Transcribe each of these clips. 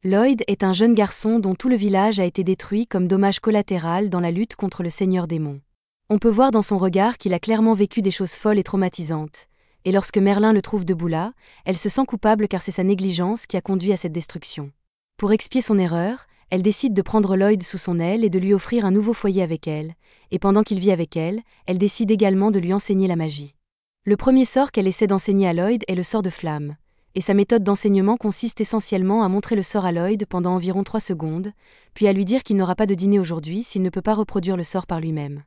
Lloyd est un jeune garçon dont tout le village a été détruit comme dommage collatéral dans la lutte contre le Seigneur Démon. On peut voir dans son regard qu'il a clairement vécu des choses folles et traumatisantes, et lorsque Merlin le trouve debout là, elle se sent coupable car c'est sa négligence qui a conduit à cette destruction. Pour expier son erreur, elle décide de prendre Lloyd sous son aile et de lui offrir un nouveau foyer avec elle, et pendant qu'il vit avec elle, elle décide également de lui enseigner la magie. Le premier sort qu'elle essaie d'enseigner à Lloyd est le sort de flamme, et sa méthode d'enseignement consiste essentiellement à montrer le sort à Lloyd pendant environ 3 secondes, puis à lui dire qu'il n'aura pas de dîner aujourd'hui s'il ne peut pas reproduire le sort par lui-même.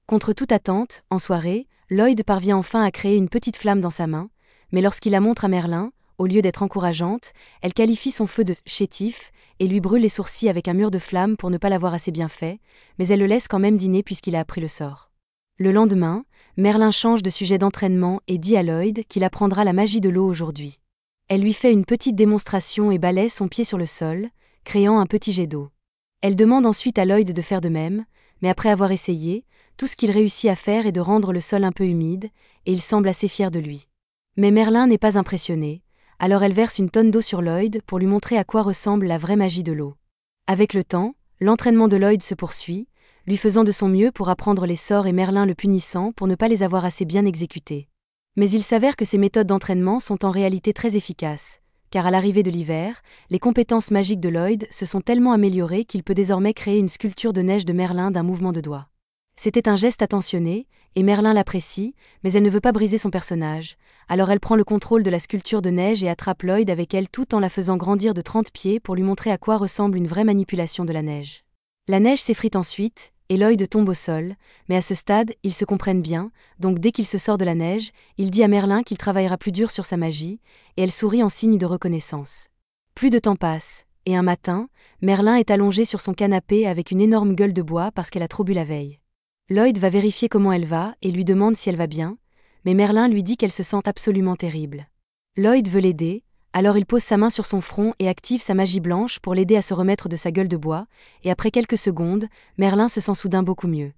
Contre toute attente, en soirée, Lloyd parvient enfin à créer une petite flamme dans sa main, mais lorsqu'il la montre à Merlin, au lieu d'être encourageante, elle qualifie son feu de chétif et lui brûle les sourcils avec un mur de flamme pour ne pas l'avoir assez bien fait, mais elle le laisse quand même dîner puisqu'il a appris le sort. Le lendemain, Merlin change de sujet d'entraînement et dit à Lloyd qu'il apprendra la magie de l'eau aujourd'hui. Elle lui fait une petite démonstration et balaie son pied sur le sol, créant un petit jet d'eau. Elle demande ensuite à Lloyd de faire de même, mais après avoir essayé, tout ce qu'il réussit à faire est de rendre le sol un peu humide, et il semble assez fier de lui. Mais Merlin n'est pas impressionné, alors elle verse une tonne d'eau sur Lloyd pour lui montrer à quoi ressemble la vraie magie de l'eau. Avec le temps, l'entraînement de Lloyd se poursuit, lui faisant de son mieux pour apprendre les sorts et Merlin le punissant pour ne pas les avoir assez bien exécutés. Mais il s'avère que ces méthodes d'entraînement sont en réalité très efficaces, car à l'arrivée de l'hiver, les compétences magiques de Lloyd se sont tellement améliorées qu'il peut désormais créer une sculpture de neige de Merlin d'un mouvement de doigt. C'était un geste attentionné, et Merlin l'apprécie, mais elle ne veut pas briser son personnage, alors elle prend le contrôle de la sculpture de neige et attrape Lloyd avec elle tout en la faisant grandir de 30 pieds pour lui montrer à quoi ressemble une vraie manipulation de la neige. La neige s'effrite ensuite, et Lloyd tombe au sol, mais à ce stade, ils se comprennent bien, donc dès qu'il se sort de la neige, il dit à Merlin qu'il travaillera plus dur sur sa magie, et elle sourit en signe de reconnaissance. Plus de temps passe, et un matin, Merlin est allongé sur son canapé avec une énorme gueule de bois parce qu'elle a trop bu la veille. Lloyd va vérifier comment elle va et lui demande si elle va bien, mais Merlin lui dit qu'elle se sent absolument terrible. Lloyd veut l'aider, alors il pose sa main sur son front et active sa magie blanche pour l'aider à se remettre de sa gueule de bois, et après quelques secondes, Merlin se sent soudain beaucoup mieux.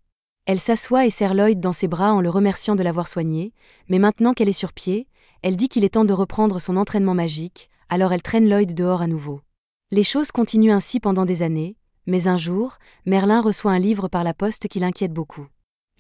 Elle s'assoit et serre Lloyd dans ses bras en le remerciant de l'avoir soigné, mais maintenant qu'elle est sur pied, elle dit qu'il est temps de reprendre son entraînement magique, alors elle traîne Lloyd dehors à nouveau. Les choses continuent ainsi pendant des années, mais un jour, Merlin reçoit un livre par la poste qui l'inquiète beaucoup.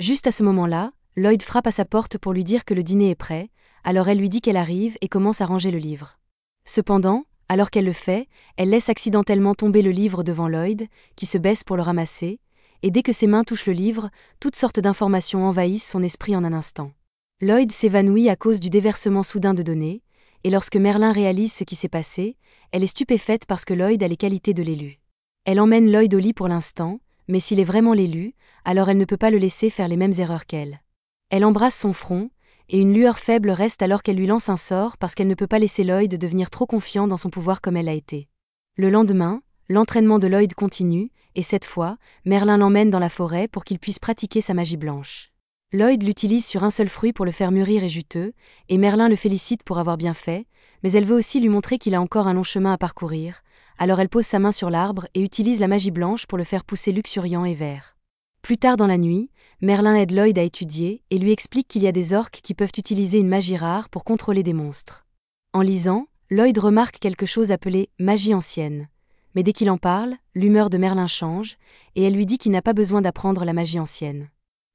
Juste à ce moment-là, Lloyd frappe à sa porte pour lui dire que le dîner est prêt, alors elle lui dit qu'elle arrive et commence à ranger le livre. Cependant, alors qu'elle le fait, elle laisse accidentellement tomber le livre devant Lloyd, qui se baisse pour le ramasser, et dès que ses mains touchent le livre, toutes sortes d'informations envahissent son esprit en un instant. Lloyd s'évanouit à cause du déversement soudain de données, et lorsque Merlin réalise ce qui s'est passé, elle est stupéfaite parce que Lloyd a les qualités de l'élu. Elle emmène Lloyd au lit pour l'instant, mais s'il est vraiment l'élu, alors elle ne peut pas le laisser faire les mêmes erreurs qu'elle. Elle embrasse son front, et une lueur faible reste alors qu'elle lui lance un sort parce qu'elle ne peut pas laisser Lloyd devenir trop confiant dans son pouvoir comme elle l'a été. Le lendemain, l'entraînement de Lloyd continue, et cette fois, Merlin l'emmène dans la forêt pour qu'il puisse pratiquer sa magie blanche. Lloyd l'utilise sur un seul fruit pour le faire mûrir et juteux, et Merlin le félicite pour avoir bien fait, mais elle veut aussi lui montrer qu'il a encore un long chemin à parcourir, alors elle pose sa main sur l'arbre et utilise la magie blanche pour le faire pousser luxuriant et vert. Plus tard dans la nuit, Merlin aide Lloyd à étudier et lui explique qu'il y a des orques qui peuvent utiliser une magie rare pour contrôler des monstres. En lisant, Lloyd remarque quelque chose appelé « magie ancienne ». Mais dès qu'il en parle, l'humeur de Merlin change, et elle lui dit qu'il n'a pas besoin d'apprendre la magie ancienne.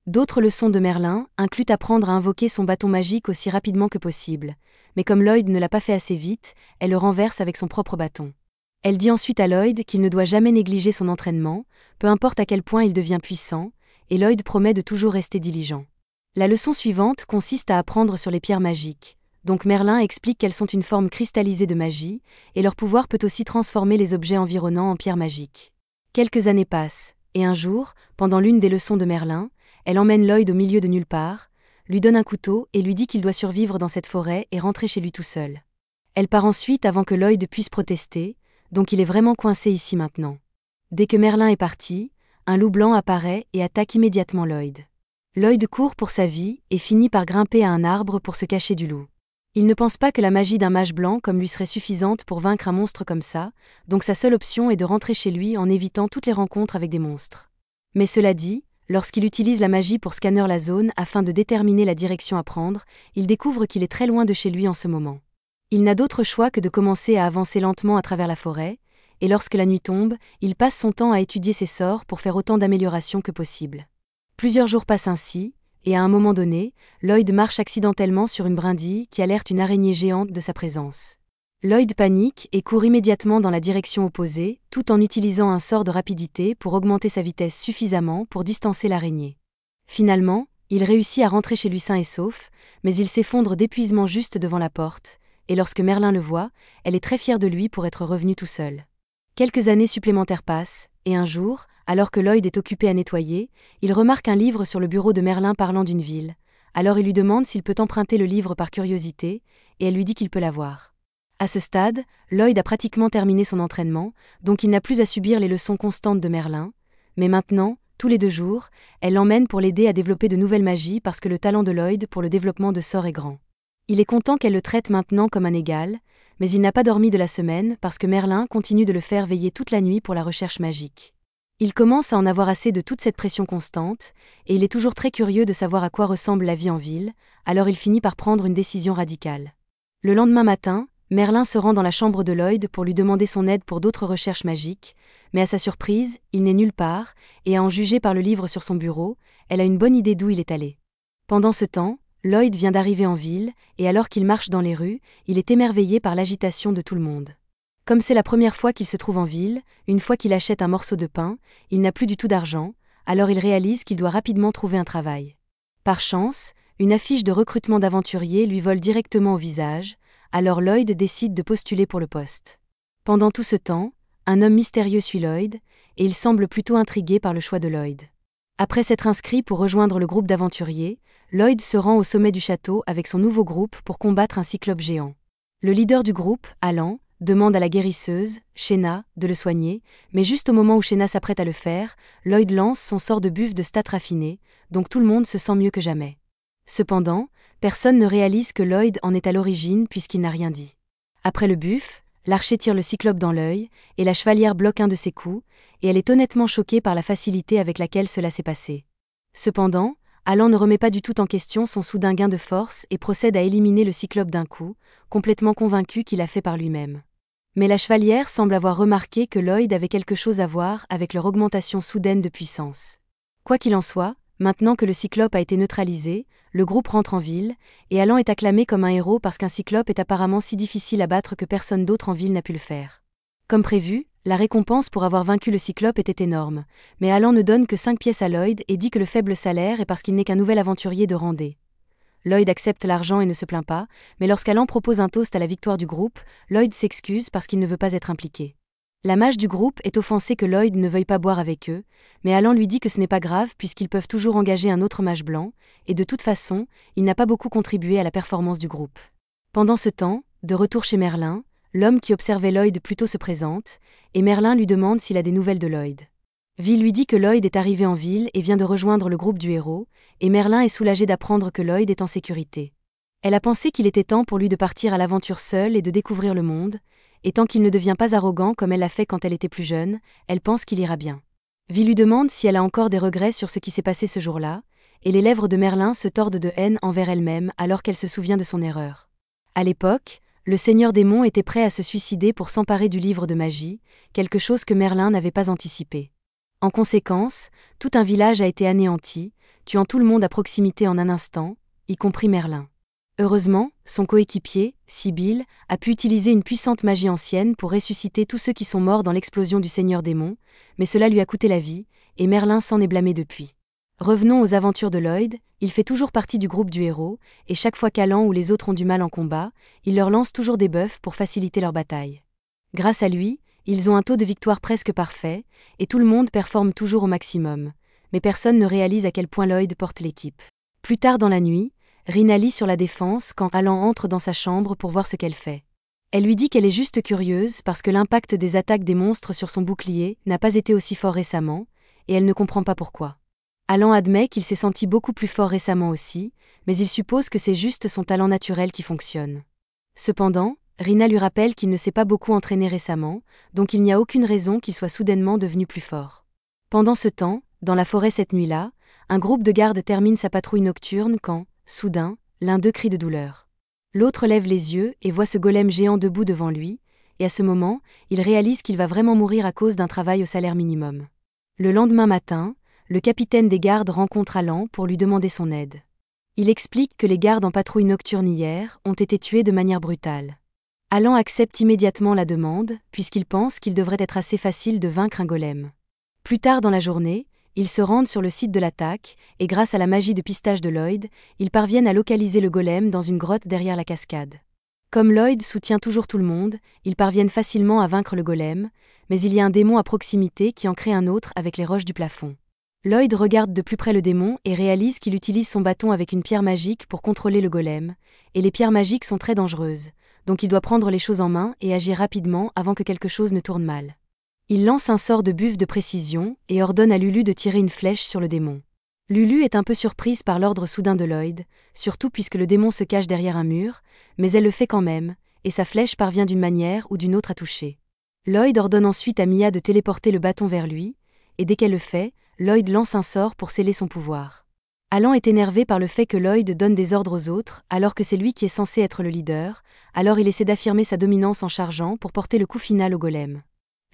D'autres leçons de Merlin incluent apprendre à invoquer son bâton magique aussi rapidement que possible, mais comme Lloyd ne l'a pas fait assez vite, elle le renverse avec son propre bâton. Elle dit ensuite à Lloyd qu'il ne doit jamais négliger son entraînement, peu importe à quel point il devient puissant, et Lloyd promet de toujours rester diligent. La leçon suivante consiste à apprendre sur les pierres magiques. Donc Merlin explique qu'elles sont une forme cristallisée de magie, et leur pouvoir peut aussi transformer les objets environnants en pierres magiques. Quelques années passent, et un jour, pendant l'une des leçons de Merlin, elle emmène Lloyd au milieu de nulle part, lui donne un couteau et lui dit qu'il doit survivre dans cette forêt et rentrer chez lui tout seul. Elle part ensuite avant que Lloyd puisse protester, donc il est vraiment coincé ici maintenant. Dès que Merlin est parti, un loup blanc apparaît et attaque immédiatement Lloyd. Lloyd court pour sa vie et finit par grimper à un arbre pour se cacher du loup. Il ne pense pas que la magie d'un mage blanc comme lui serait suffisante pour vaincre un monstre comme ça, donc sa seule option est de rentrer chez lui en évitant toutes les rencontres avec des monstres. Mais cela dit, lorsqu'il utilise la magie pour scanner la zone afin de déterminer la direction à prendre, il découvre qu'il est très loin de chez lui en ce moment. Il n'a d'autre choix que de commencer à avancer lentement à travers la forêt, et lorsque la nuit tombe, il passe son temps à étudier ses sorts pour faire autant d'améliorations que possible. Plusieurs jours passent ainsi, et à un moment donné, Lloyd marche accidentellement sur une brindille qui alerte une araignée géante de sa présence. Lloyd panique et court immédiatement dans la direction opposée, tout en utilisant un sort de rapidité pour augmenter sa vitesse suffisamment pour distancer l'araignée. Finalement, il réussit à rentrer chez lui sain et sauf, mais il s'effondre d'épuisement juste devant la porte, et lorsque Merlin le voit, elle est très fière de lui pour être revenu tout seul. Quelques années supplémentaires passent, et un jour, alors que Lloyd est occupé à nettoyer, il remarque un livre sur le bureau de Merlin parlant d'une ville. Alors il lui demande s'il peut emprunter le livre par curiosité, et elle lui dit qu'il peut l'avoir. À ce stade, Lloyd a pratiquement terminé son entraînement, donc il n'a plus à subir les leçons constantes de Merlin, mais maintenant, tous les 2 jours, elle l'emmène pour l'aider à développer de nouvelles magies parce que le talent de Lloyd pour le développement de sorts est grand. Il est content qu'elle le traite maintenant comme un égal, mais il n'a pas dormi de la semaine parce que Merlin continue de le faire veiller toute la nuit pour la recherche magique. Il commence à en avoir assez de toute cette pression constante, et il est toujours très curieux de savoir à quoi ressemble la vie en ville, alors il finit par prendre une décision radicale. Le lendemain matin, Merlin se rend dans la chambre de Lloyd pour lui demander son aide pour d'autres recherches magiques, mais à sa surprise, il n'est nulle part, et à en juger par le livre sur son bureau, elle a une bonne idée d'où il est allé. Pendant ce temps, Lloyd vient d'arriver en ville, et alors qu'il marche dans les rues, il est émerveillé par l'agitation de tout le monde. Comme c'est la première fois qu'il se trouve en ville, une fois qu'il achète un morceau de pain, il n'a plus du tout d'argent, alors il réalise qu'il doit rapidement trouver un travail. Par chance, une affiche de recrutement d'aventuriers lui vole directement au visage, alors Lloyd décide de postuler pour le poste. Pendant tout ce temps, un homme mystérieux suit Lloyd, et il semble plutôt intrigué par le choix de Lloyd. Après s'être inscrit pour rejoindre le groupe d'aventuriers, Lloyd se rend au sommet du château avec son nouveau groupe pour combattre un cyclope géant. Le leader du groupe, Alan, demande à la guérisseuse, Shena, de le soigner, mais juste au moment où Shena s'apprête à le faire, Lloyd lance son sort de buff de stats raffiné, donc tout le monde se sent mieux que jamais. Cependant, personne ne réalise que Lloyd en est à l'origine puisqu'il n'a rien dit. Après le buff, l'archer tire le cyclope dans l'œil, et la chevalière bloque un de ses coups, et elle est honnêtement choquée par la facilité avec laquelle cela s'est passé. Cependant, Alan ne remet pas du tout en question son soudain gain de force et procède à éliminer le cyclope d'un coup, complètement convaincu qu'il a fait par lui-même. Mais la chevalière semble avoir remarqué que Lloyd avait quelque chose à voir avec leur augmentation soudaine de puissance. Quoi qu'il en soit, maintenant que le cyclope a été neutralisé, le groupe rentre en ville, et Alan est acclamé comme un héros parce qu'un cyclope est apparemment si difficile à battre que personne d'autre en ville n'a pu le faire. Comme prévu, la récompense pour avoir vaincu le cyclope était énorme, mais Alan ne donne que 5 pièces à Lloyd et dit que le faible salaire est parce qu'il n'est qu'un nouvel aventurier de Randé. Lloyd accepte l'argent et ne se plaint pas, mais lorsqu'Alan propose un toast à la victoire du groupe, Lloyd s'excuse parce qu'il ne veut pas être impliqué. La mage du groupe est offensée que Lloyd ne veuille pas boire avec eux, mais Alan lui dit que ce n'est pas grave puisqu'ils peuvent toujours engager un autre mage blanc, et de toute façon, il n'a pas beaucoup contribué à la performance du groupe. Pendant ce temps, de retour chez Merlin, l'homme qui observait Lloyd plutôt se présente, et Merlin lui demande s'il a des nouvelles de Lloyd. Vi lui dit que Lloyd est arrivé en ville et vient de rejoindre le groupe du héros, et Merlin est soulagé d'apprendre que Lloyd est en sécurité. Elle a pensé qu'il était temps pour lui de partir à l'aventure seul et de découvrir le monde, et tant qu'il ne devient pas arrogant comme elle l'a fait quand elle était plus jeune, elle pense qu'il ira bien. Vi lui demande si elle a encore des regrets sur ce qui s'est passé ce jour-là, et les lèvres de Merlin se tordent de haine envers elle-même alors qu'elle se souvient de son erreur. À l'époque, le Seigneur Démon était prêt à se suicider pour s'emparer du livre de magie, quelque chose que Merlin n'avait pas anticipé. En conséquence, tout un village a été anéanti, tuant tout le monde à proximité en un instant, y compris Merlin. Heureusement, son coéquipier, Sibyl, a pu utiliser une puissante magie ancienne pour ressusciter tous ceux qui sont morts dans l'explosion du Seigneur Démon, mais cela lui a coûté la vie, et Merlin s'en est blâmé depuis. Revenons aux aventures de Lloyd, il fait toujours partie du groupe du héros, et chaque fois qu'Alan ou les autres ont du mal en combat, il leur lance toujours des buffs pour faciliter leur bataille. Grâce à lui, ils ont un taux de victoire presque parfait, et tout le monde performe toujours au maximum, mais personne ne réalise à quel point Lloyd porte l'équipe. Plus tard dans la nuit, Rina lit sur la défense quand Alan entre dans sa chambre pour voir ce qu'elle fait. Elle lui dit qu'elle est juste curieuse parce que l'impact des attaques des monstres sur son bouclier n'a pas été aussi fort récemment, et elle ne comprend pas pourquoi. Alan admet qu'il s'est senti beaucoup plus fort récemment aussi, mais il suppose que c'est juste son talent naturel qui fonctionne. Cependant, Rina lui rappelle qu'il ne s'est pas beaucoup entraîné récemment, donc il n'y a aucune raison qu'il soit soudainement devenu plus fort. Pendant ce temps, dans la forêt cette nuit-là, un groupe de gardes termine sa patrouille nocturne quand, soudain, l'un d'eux crie de douleur. L'autre lève les yeux et voit ce golem géant debout devant lui, et à ce moment, il réalise qu'il va vraiment mourir à cause d'un travail au salaire minimum. Le lendemain matin, le capitaine des gardes rencontre Alan pour lui demander son aide. Il explique que les gardes en patrouille nocturne hier ont été tués de manière brutale. Alan accepte immédiatement la demande, puisqu'il pense qu'il devrait être assez facile de vaincre un golem. Plus tard dans la journée, ils se rendent sur le site de l'attaque, et grâce à la magie de pistage de Lloyd, ils parviennent à localiser le golem dans une grotte derrière la cascade. Comme Lloyd soutient toujours tout le monde, ils parviennent facilement à vaincre le golem, mais il y a un démon à proximité qui en crée un autre avec les roches du plafond. Lloyd regarde de plus près le démon et réalise qu'il utilise son bâton avec une pierre magique pour contrôler le golem, et les pierres magiques sont très dangereuses, donc il doit prendre les choses en main et agir rapidement avant que quelque chose ne tourne mal. Il lance un sort de buffle de précision et ordonne à Lulu de tirer une flèche sur le démon. Lulu est un peu surprise par l'ordre soudain de Lloyd, surtout puisque le démon se cache derrière un mur, mais elle le fait quand même, et sa flèche parvient d'une manière ou d'une autre à toucher. Lloyd ordonne ensuite à Mia de téléporter le bâton vers lui, et dès qu'elle le fait, Lloyd lance un sort pour sceller son pouvoir. Alan est énervé par le fait que Lloyd donne des ordres aux autres alors que c'est lui qui est censé être le leader, alors il essaie d'affirmer sa dominance en chargeant pour porter le coup final au golem.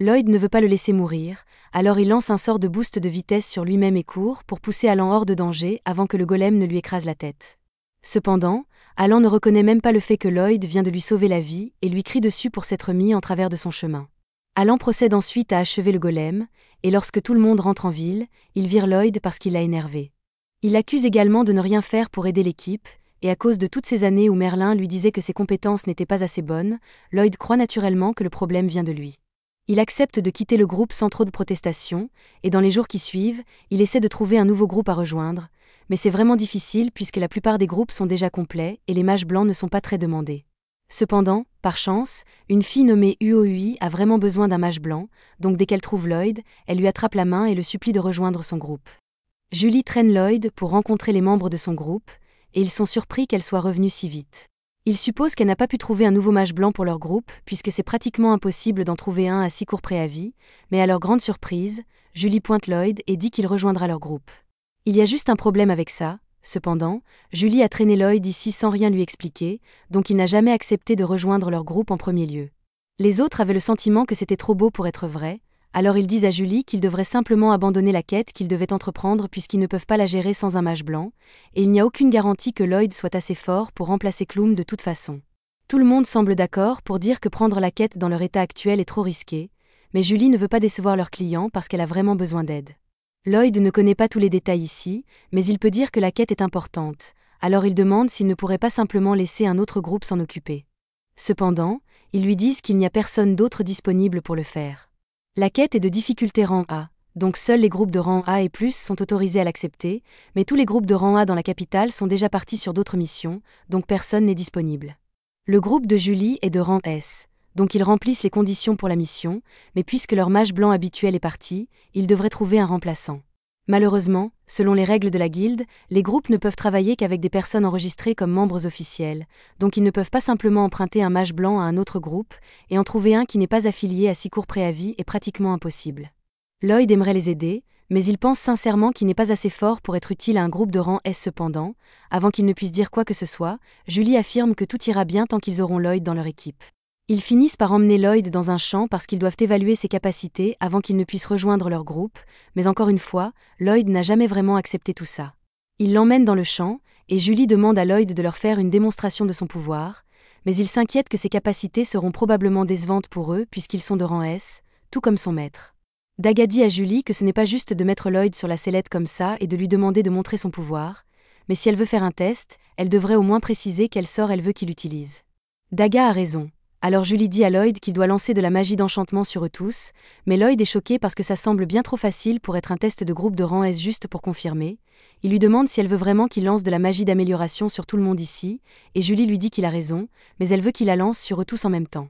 Lloyd ne veut pas le laisser mourir, alors il lance un sort de boost de vitesse sur lui-même et court pour pousser Alan hors de danger avant que le golem ne lui écrase la tête. Cependant, Alan ne reconnaît même pas le fait que Lloyd vient de lui sauver la vie et lui crie dessus pour s'être mis en travers de son chemin. Alan procède ensuite à achever le golem, et lorsque tout le monde rentre en ville, il vire Lloyd parce qu'il l'a énervé. Il l'accuse également de ne rien faire pour aider l'équipe, et à cause de toutes ces années où Merlin lui disait que ses compétences n'étaient pas assez bonnes, Lloyd croit naturellement que le problème vient de lui. Il accepte de quitter le groupe sans trop de protestations, et dans les jours qui suivent, il essaie de trouver un nouveau groupe à rejoindre, mais c'est vraiment difficile puisque la plupart des groupes sont déjà complets et les mages blancs ne sont pas très demandés. Cependant, par chance, une fille nommée Uoi a vraiment besoin d'un mage blanc, donc dès qu'elle trouve Lloyd, elle lui attrape la main et le supplie de rejoindre son groupe. Julie traîne Lloyd pour rencontrer les membres de son groupe, et ils sont surpris qu'elle soit revenue si vite. Ils supposent qu'elle n'a pas pu trouver un nouveau mage blanc pour leur groupe, puisque c'est pratiquement impossible d'en trouver un à si court préavis, mais à leur grande surprise, Julie pointe Lloyd et dit qu'il rejoindra leur groupe. Il y a juste un problème avec ça, cependant, Julie a traîné Lloyd ici sans rien lui expliquer, donc il n'a jamais accepté de rejoindre leur groupe en premier lieu. Les autres avaient le sentiment que c'était trop beau pour être vrai, alors ils disent à Julie qu'ils devraient simplement abandonner la quête qu'ils devaient entreprendre puisqu'ils ne peuvent pas la gérer sans un mage blanc, et il n'y a aucune garantie que Lloyd soit assez fort pour remplacer Clum de toute façon. Tout le monde semble d'accord pour dire que prendre la quête dans leur état actuel est trop risqué, mais Julie ne veut pas décevoir leurs clients parce qu'elle a vraiment besoin d'aide. Lloyd ne connaît pas tous les détails ici, mais il peut dire que la quête est importante, alors il demande s'il ne pourrait pas simplement laisser un autre groupe s'en occuper. Cependant, ils lui disent qu'il n'y a personne d'autre disponible pour le faire. La quête est de difficulté rang A, donc seuls les groupes de rang A et plus sont autorisés à l'accepter, mais tous les groupes de rang A dans la capitale sont déjà partis sur d'autres missions, donc personne n'est disponible. Le groupe de Julie est de rang S, donc ils remplissent les conditions pour la mission, mais puisque leur mage blanc habituel est parti, ils devraient trouver un remplaçant. Malheureusement, selon les règles de la guilde, les groupes ne peuvent travailler qu'avec des personnes enregistrées comme membres officiels, donc ils ne peuvent pas simplement emprunter un mage blanc à un autre groupe, et en trouver un qui n'est pas affilié à si court préavis est pratiquement impossible. Lloyd aimerait les aider, mais il pense sincèrement qu'il n'est pas assez fort pour être utile à un groupe de rang S cependant. Avant qu'ils ne puissent dire quoi que ce soit, Julie affirme que tout ira bien tant qu'ils auront Lloyd dans leur équipe. Ils finissent par emmener Lloyd dans un champ parce qu'ils doivent évaluer ses capacités avant qu'ils ne puissent rejoindre leur groupe, mais encore une fois, Lloyd n'a jamais vraiment accepté tout ça. Ils l'emmènent dans le champ, et Julie demande à Lloyd de leur faire une démonstration de son pouvoir, mais il s'inquiète que ses capacités seront probablement décevantes pour eux puisqu'ils sont de rang S, tout comme son maître. Daga dit à Julie que ce n'est pas juste de mettre Lloyd sur la sellette comme ça et de lui demander de montrer son pouvoir, mais si elle veut faire un test, elle devrait au moins préciser quel sort elle veut qu'il utilise. Daga a raison. Alors Julie dit à Lloyd qu'il doit lancer de la magie d'enchantement sur eux tous, mais Lloyd est choqué parce que ça semble bien trop facile pour être un test de groupe de rang S juste pour confirmer. Il lui demande si elle veut vraiment qu'il lance de la magie d'amélioration sur tout le monde ici, et Julie lui dit qu'il a raison, mais elle veut qu'il la lance sur eux tous en même temps.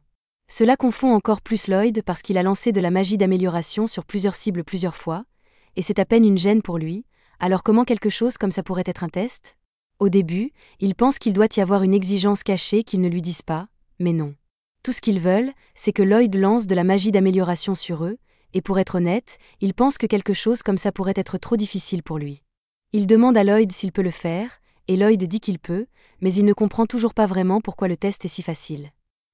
Cela confond encore plus Lloyd parce qu'il a lancé de la magie d'amélioration sur plusieurs cibles plusieurs fois, et c'est à peine une gêne pour lui, alors comment quelque chose comme ça pourrait être un test ? Au début, il pense qu'il doit y avoir une exigence cachée qu'ils ne lui disent pas, mais non. Tout ce qu'ils veulent, c'est que Lloyd lance de la magie d'amélioration sur eux, et pour être honnête, il pense que quelque chose comme ça pourrait être trop difficile pour lui. Il demande à Lloyd s'il peut le faire, et Lloyd dit qu'il peut, mais il ne comprend toujours pas vraiment pourquoi le test est si facile.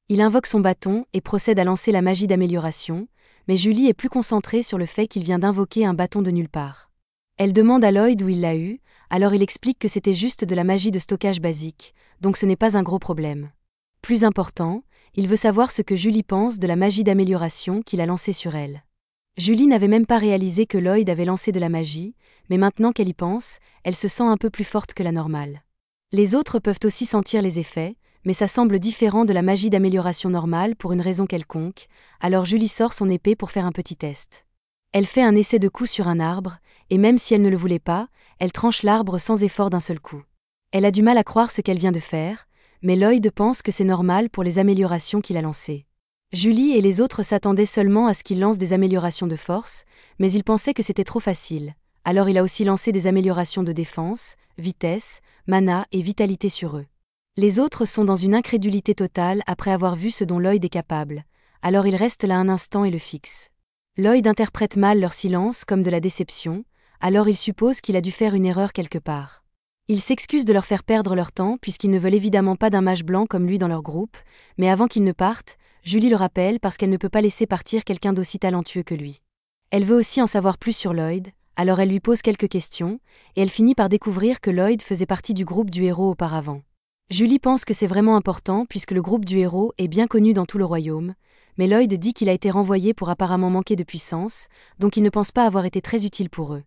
Il invoque son bâton et procède à lancer la magie d'amélioration, mais Julie est plus concentrée sur le fait qu'il vient d'invoquer un bâton de nulle part. Elle demande à Lloyd où il l'a eu, alors il explique que c'était juste de la magie de stockage basique, donc ce n'est pas un gros problème. Plus important, il veut savoir ce que Julie pense de la magie d'amélioration qu'il a lancée sur elle. Julie n'avait même pas réalisé que Lloyd avait lancé de la magie, mais maintenant qu'elle y pense, elle se sent un peu plus forte que la normale. Les autres peuvent aussi sentir les effets, mais ça semble différent de la magie d'amélioration normale pour une raison quelconque, alors Julie sort son épée pour faire un petit test. Elle fait un essai de coup sur un arbre, et même si elle ne le voulait pas, elle tranche l'arbre sans effort d'un seul coup. Elle a du mal à croire ce qu'elle vient de faire, mais Lloyd pense que c'est normal pour les améliorations qu'il a lancées. Julie et les autres s'attendaient seulement à ce qu'il lance des améliorations de force, mais ils pensaient que c'était trop facile. Alors il a aussi lancé des améliorations de défense, vitesse, mana et vitalité sur eux. Les autres sont dans une incrédulité totale après avoir vu ce dont Lloyd est capable, alors ils restent là un instant et le fixent. Lloyd interprète mal leur silence comme de la déception, alors il suppose qu'il a dû faire une erreur quelque part. Il s'excuse de leur faire perdre leur temps puisqu'ils ne veulent évidemment pas d'un mage blanc comme lui dans leur groupe, mais avant qu'ils ne partent, Julie le rappelle parce qu'elle ne peut pas laisser partir quelqu'un d'aussi talentueux que lui. Elle veut aussi en savoir plus sur Lloyd, alors elle lui pose quelques questions, et elle finit par découvrir que Lloyd faisait partie du groupe du héros auparavant. Julie pense que c'est vraiment important puisque le groupe du héros est bien connu dans tout le royaume, mais Lloyd dit qu'il a été renvoyé pour apparemment manquer de puissance, donc il ne pense pas avoir été très utile pour eux.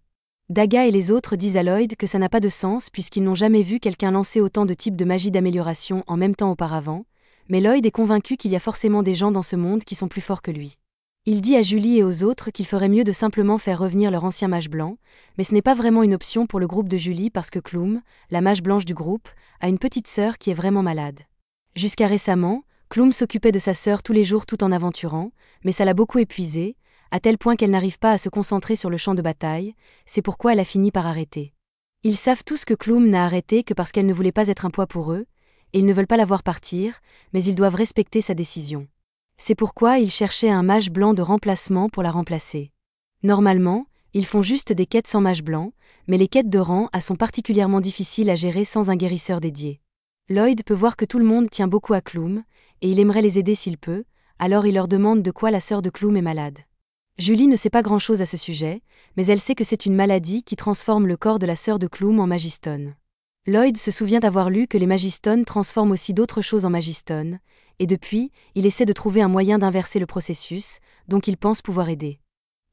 Daga et les autres disent à Lloyd que ça n'a pas de sens puisqu'ils n'ont jamais vu quelqu'un lancer autant de types de magie d'amélioration en même temps auparavant, mais Lloyd est convaincu qu'il y a forcément des gens dans ce monde qui sont plus forts que lui. Il dit à Julie et aux autres qu'il ferait mieux de simplement faire revenir leur ancien mage blanc, mais ce n'est pas vraiment une option pour le groupe de Julie parce que Klum, la mage blanche du groupe, a une petite sœur qui est vraiment malade. Jusqu'à récemment, Klum s'occupait de sa sœur tous les jours tout en aventurant, mais ça l'a beaucoup épuisée, à tel point qu'elle n'arrive pas à se concentrer sur le champ de bataille, c'est pourquoi elle a fini par arrêter. Ils savent tous que Klum n'a arrêté que parce qu'elle ne voulait pas être un poids pour eux, et ils ne veulent pas la voir partir, mais ils doivent respecter sa décision. C'est pourquoi ils cherchaient un mage blanc de remplacement pour la remplacer. Normalement, ils font juste des quêtes sans mage blanc, mais les quêtes de rang A sont particulièrement difficiles à gérer sans un guérisseur dédié. Lloyd peut voir que tout le monde tient beaucoup à Klum, et il aimerait les aider s'il peut, alors il leur demande de quoi la sœur de Klum est malade. Julie ne sait pas grand-chose à ce sujet, mais elle sait que c'est une maladie qui transforme le corps de la sœur de Klum en magistone. Lloyd se souvient avoir lu que les magistones transforment aussi d'autres choses en magistone, et depuis, il essaie de trouver un moyen d'inverser le processus, donc il pense pouvoir aider.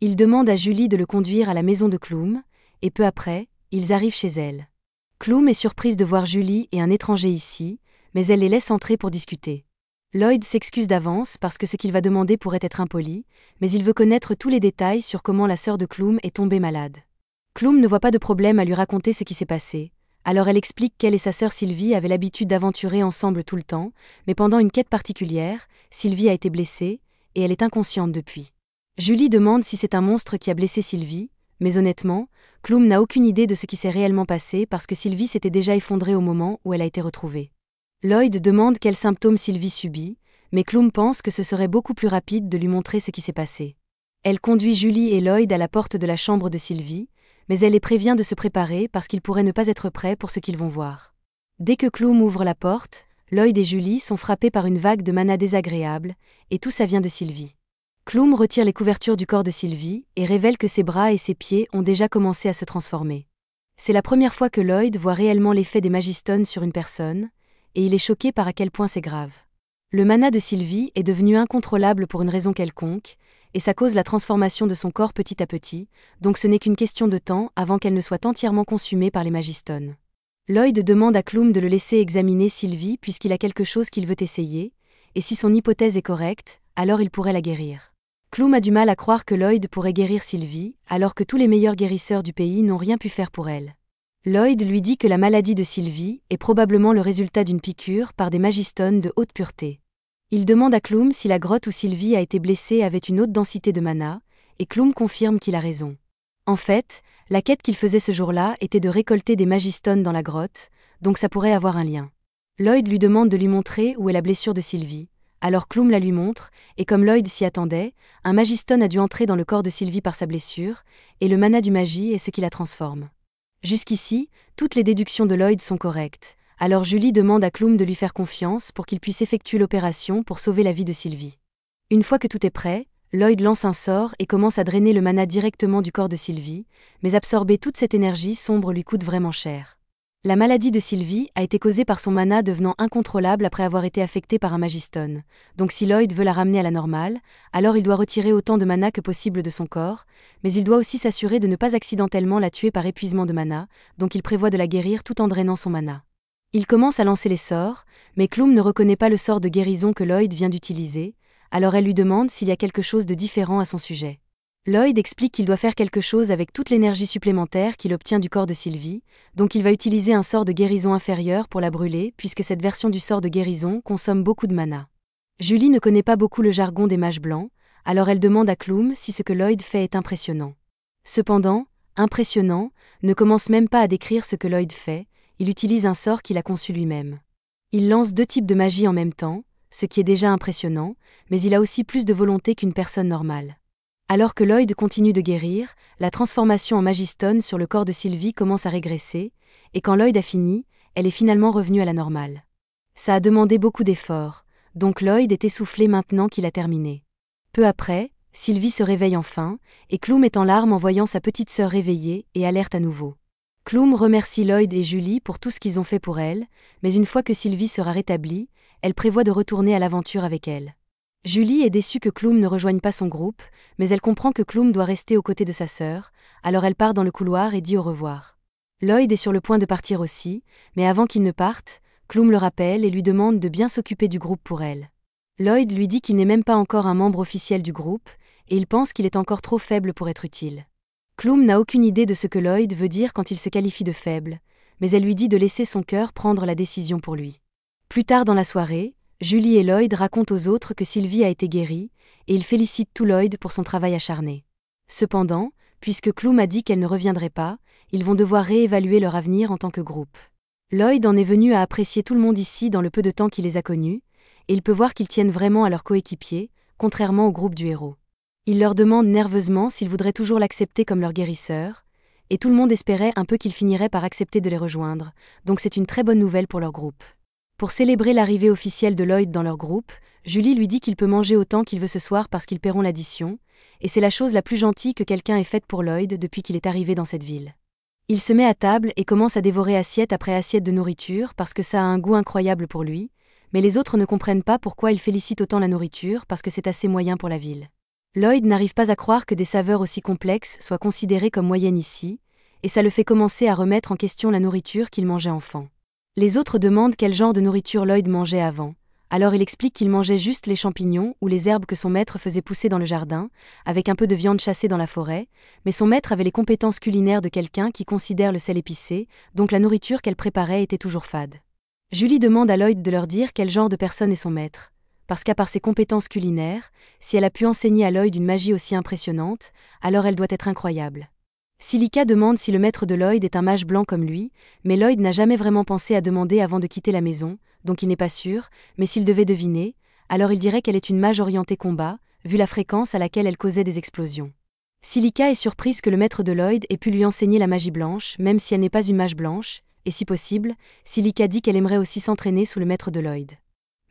Il demande à Julie de le conduire à la maison de Klum, et peu après, ils arrivent chez elle. Klum est surprise de voir Julie et un étranger ici, mais elle les laisse entrer pour discuter. Lloyd s'excuse d'avance parce que ce qu'il va demander pourrait être impoli, mais il veut connaître tous les détails sur comment la sœur de Klum est tombée malade. Klum ne voit pas de problème à lui raconter ce qui s'est passé, alors elle explique qu'elle et sa sœur Sylvie avaient l'habitude d'aventurer ensemble tout le temps, mais pendant une quête particulière, Sylvie a été blessée, et elle est inconsciente depuis. Julie demande si c'est un monstre qui a blessé Sylvie, mais honnêtement, Klum n'a aucune idée de ce qui s'est réellement passé parce que Sylvie s'était déjà effondrée au moment où elle a été retrouvée. Lloyd demande quels symptômes Sylvie subit, mais Klum pense que ce serait beaucoup plus rapide de lui montrer ce qui s'est passé. Elle conduit Julie et Lloyd à la porte de la chambre de Sylvie, mais elle les prévient de se préparer parce qu'ils pourraient ne pas être prêts pour ce qu'ils vont voir. Dès que Klum ouvre la porte, Lloyd et Julie sont frappés par une vague de mana désagréable, et tout ça vient de Sylvie. Klum retire les couvertures du corps de Sylvie et révèle que ses bras et ses pieds ont déjà commencé à se transformer. C'est la première fois que Lloyd voit réellement l'effet des magistones sur une personne, et il est choqué par à quel point c'est grave. Le mana de Sylvie est devenu incontrôlable pour une raison quelconque, et ça cause la transformation de son corps petit à petit, donc ce n'est qu'une question de temps avant qu'elle ne soit entièrement consumée par les magistones. Lloyd demande à Klum de le laisser examiner Sylvie puisqu'il a quelque chose qu'il veut essayer, et si son hypothèse est correcte, alors il pourrait la guérir. Klum a du mal à croire que Lloyd pourrait guérir Sylvie, alors que tous les meilleurs guérisseurs du pays n'ont rien pu faire pour elle. Lloyd lui dit que la maladie de Sylvie est probablement le résultat d'une piqûre par des magistones de haute pureté. Il demande à Klum si la grotte où Sylvie a été blessée avait une haute densité de mana, et Klum confirme qu'il a raison. En fait, la quête qu'il faisait ce jour-là était de récolter des magistones dans la grotte, donc ça pourrait avoir un lien. Lloyd lui demande de lui montrer où est la blessure de Sylvie, alors Klum la lui montre, et comme Lloyd s'y attendait, un magistone a dû entrer dans le corps de Sylvie par sa blessure, et le mana du magie est ce qui la transforme. Jusqu'ici, toutes les déductions de Lloyd sont correctes, Alors Julie demande à Clum de lui faire confiance pour qu'il puisse effectuer l'opération pour sauver la vie de Sylvie. Une fois que tout est prêt, Lloyd lance un sort et commence à drainer le mana directement du corps de Sylvie, mais absorber toute cette énergie sombre lui coûte vraiment cher. La maladie de Sylvie a été causée par son mana devenant incontrôlable après avoir été affecté par un magistone, donc si Lloyd veut la ramener à la normale, alors il doit retirer autant de mana que possible de son corps, mais il doit aussi s'assurer de ne pas accidentellement la tuer par épuisement de mana, donc il prévoit de la guérir tout en drainant son mana. Il commence à lancer les sorts, mais Clum ne reconnaît pas le sort de guérison que Lloyd vient d'utiliser, alors elle lui demande s'il y a quelque chose de différent à son sujet. Lloyd explique qu'il doit faire quelque chose avec toute l'énergie supplémentaire qu'il obtient du corps de Sylvie, donc il va utiliser un sort de guérison inférieur pour la brûler puisque cette version du sort de guérison consomme beaucoup de mana. Julie ne connaît pas beaucoup le jargon des mages blancs, alors elle demande à Clum si ce que Lloyd fait est impressionnant. Cependant, impressionnant ne commence même pas à décrire ce que Lloyd fait, il utilise un sort qu'il a conçu lui-même. Il lance 2 types de magie en même temps, ce qui est déjà impressionnant, mais il a aussi plus de volonté qu'une personne normale. Alors que Lloyd continue de guérir, la transformation en magistone sur le corps de Sylvie commence à régresser, et quand Lloyd a fini, elle est finalement revenue à la normale. Ça a demandé beaucoup d'efforts, donc Lloyd est essoufflé maintenant qu'il a terminé. Peu après, Sylvie se réveille enfin, et Clum est en larmes en voyant sa petite sœur réveillée et alerte à nouveau. Clum remercie Lloyd et Julie pour tout ce qu'ils ont fait pour elle, mais une fois que Sylvie sera rétablie, elle prévoit de retourner à l'aventure avec elle. Julie est déçue que Clum ne rejoigne pas son groupe, mais elle comprend que Clum doit rester aux côtés de sa sœur, alors elle part dans le couloir et dit au revoir. Lloyd est sur le point de partir aussi, mais avant qu'il ne parte, Clum le rappelle et lui demande de bien s'occuper du groupe pour elle. Lloyd lui dit qu'il n'est même pas encore un membre officiel du groupe, et il pense qu'il est encore trop faible pour être utile. Clum n'a aucune idée de ce que Lloyd veut dire quand il se qualifie de faible, mais elle lui dit de laisser son cœur prendre la décision pour lui. Plus tard dans la soirée, Julie et Lloyd racontent aux autres que Sylvie a été guérie, et ils félicitent tout Lloyd pour son travail acharné. Cependant, puisque Clum a dit qu'elle ne reviendrait pas, ils vont devoir réévaluer leur avenir en tant que groupe. Lloyd en est venu à apprécier tout le monde ici dans le peu de temps qu'il les a connus, et il peut voir qu'ils tiennent vraiment à leurs coéquipiers, contrairement au groupe du héros. Il leur demande nerveusement s'ils voudraient toujours l'accepter comme leur guérisseur, et tout le monde espérait un peu qu'ils finiraient par accepter de les rejoindre, donc c'est une très bonne nouvelle pour leur groupe. Pour célébrer l'arrivée officielle de Lloyd dans leur groupe, Julie lui dit qu'il peut manger autant qu'il veut ce soir parce qu'ils paieront l'addition, et c'est la chose la plus gentille que quelqu'un ait faite pour Lloyd depuis qu'il est arrivé dans cette ville. Il se met à table et commence à dévorer assiette après assiette de nourriture parce que ça a un goût incroyable pour lui, mais les autres ne comprennent pas pourquoi il félicite autant la nourriture parce que c'est assez moyen pour la ville. Lloyd n'arrive pas à croire que des saveurs aussi complexes soient considérées comme moyennes ici, et ça le fait commencer à remettre en question la nourriture qu'il mangeait enfant. Les autres demandent quel genre de nourriture Lloyd mangeait avant, alors il explique qu'il mangeait juste les champignons ou les herbes que son maître faisait pousser dans le jardin, avec un peu de viande chassée dans la forêt, mais son maître avait les compétences culinaires de quelqu'un qui considère le sel épicé, donc la nourriture qu'elle préparait était toujours fade. Julie demande à Lloyd de leur dire quel genre de personne est son maître, parce qu'à part ses compétences culinaires, si elle a pu enseigner à Lloyd une magie aussi impressionnante, alors elle doit être incroyable. Silica demande si le maître de Lloyd est un mage blanc comme lui, mais Lloyd n'a jamais vraiment pensé à demander avant de quitter la maison, donc il n'est pas sûr, mais s'il devait deviner, alors il dirait qu'elle est une mage orientée combat, vu la fréquence à laquelle elle causait des explosions. Silica est surprise que le maître de Lloyd ait pu lui enseigner la magie blanche, même si elle n'est pas une mage blanche, et si possible, Silica dit qu'elle aimerait aussi s'entraîner sous le maître de Lloyd.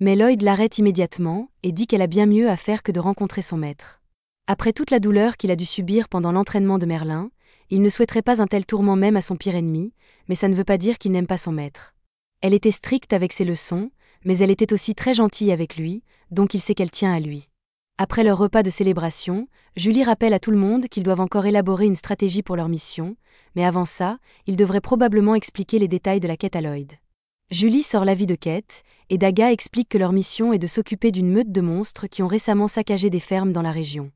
Mais Lloyd l'arrête immédiatement et dit qu'elle a bien mieux à faire que de rencontrer son maître. Après toute la douleur qu'il a dû subir pendant l'entraînement de Merlin, il ne souhaiterait pas un tel tourment même à son pire ennemi, mais ça ne veut pas dire qu'il n'aime pas son maître. Elle était stricte avec ses leçons, mais elle était aussi très gentille avec lui, donc il sait qu'elle tient à lui. Après leur repas de célébration, Julie rappelle à tout le monde qu'ils doivent encore élaborer une stratégie pour leur mission, mais avant ça, ils devraient probablement expliquer les détails de la quête à Lloyd. Julie sort l'avis de quête, et Daga explique que leur mission est de s'occuper d'une meute de monstres qui ont récemment saccagé des fermes dans la région.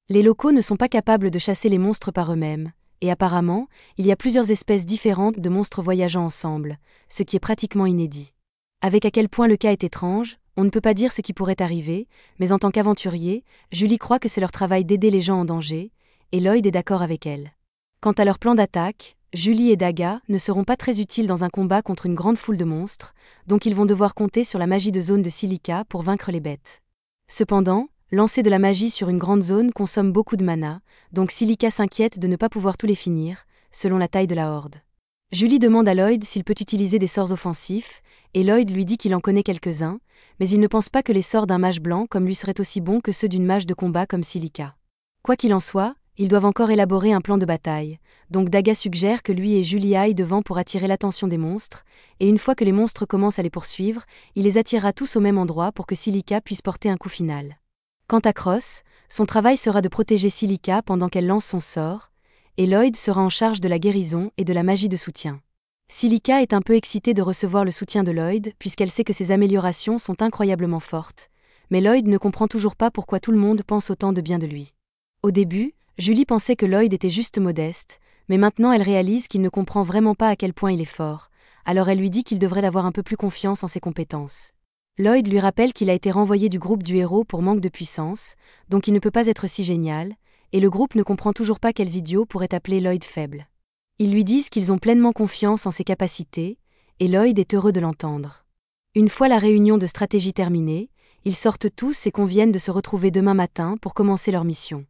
Les locaux ne sont pas capables de chasser les monstres par eux-mêmes, et apparemment, il y a plusieurs espèces différentes de monstres voyageant ensemble, ce qui est pratiquement inédit. Avec à quel point le cas est étrange, on ne peut pas dire ce qui pourrait arriver, mais en tant qu'aventurier, Julie croit que c'est leur travail d'aider les gens en danger, et Lloyd est d'accord avec elle. Quant à leur plan d'attaque, Julie et Daga ne seront pas très utiles dans un combat contre une grande foule de monstres, donc ils vont devoir compter sur la magie de zone de Silica pour vaincre les bêtes. Cependant, lancer de la magie sur une grande zone consomme beaucoup de mana, donc Silica s'inquiète de ne pas pouvoir tous les finir, selon la taille de la horde. Julie demande à Lloyd s'il peut utiliser des sorts offensifs, et Lloyd lui dit qu'il en connaît quelques-uns, mais il ne pense pas que les sorts d'un mage blanc comme lui seraient aussi bons que ceux d'une mage de combat comme Silica. Quoi qu'il en soit, ils doivent encore élaborer un plan de bataille, donc Daga suggère que lui et Julie aillent devant pour attirer l'attention des monstres, et une fois que les monstres commencent à les poursuivre, il les attirera tous au même endroit pour que Silica puisse porter un coup final. Quant à Cross, son travail sera de protéger Silica pendant qu'elle lance son sort, et Lloyd sera en charge de la guérison et de la magie de soutien. Silica est un peu excitée de recevoir le soutien de Lloyd puisqu'elle sait que ses améliorations sont incroyablement fortes, mais Lloyd ne comprend toujours pas pourquoi tout le monde pense autant de bien de lui. Au début, Julie pensait que Lloyd était juste modeste, mais maintenant elle réalise qu'il ne comprend vraiment pas à quel point il est fort, alors elle lui dit qu'il devrait avoir un peu plus confiance en ses compétences. Lloyd lui rappelle qu'il a été renvoyé du groupe du héros pour manque de puissance, donc il ne peut pas être si génial, et le groupe ne comprend toujours pas quels idiots pourraient appeler Lloyd faible. Ils lui disent qu'ils ont pleinement confiance en ses capacités, et Lloyd est heureux de l'entendre. Une fois la réunion de stratégie terminée, ils sortent tous et conviennent de se retrouver demain matin pour commencer leur mission.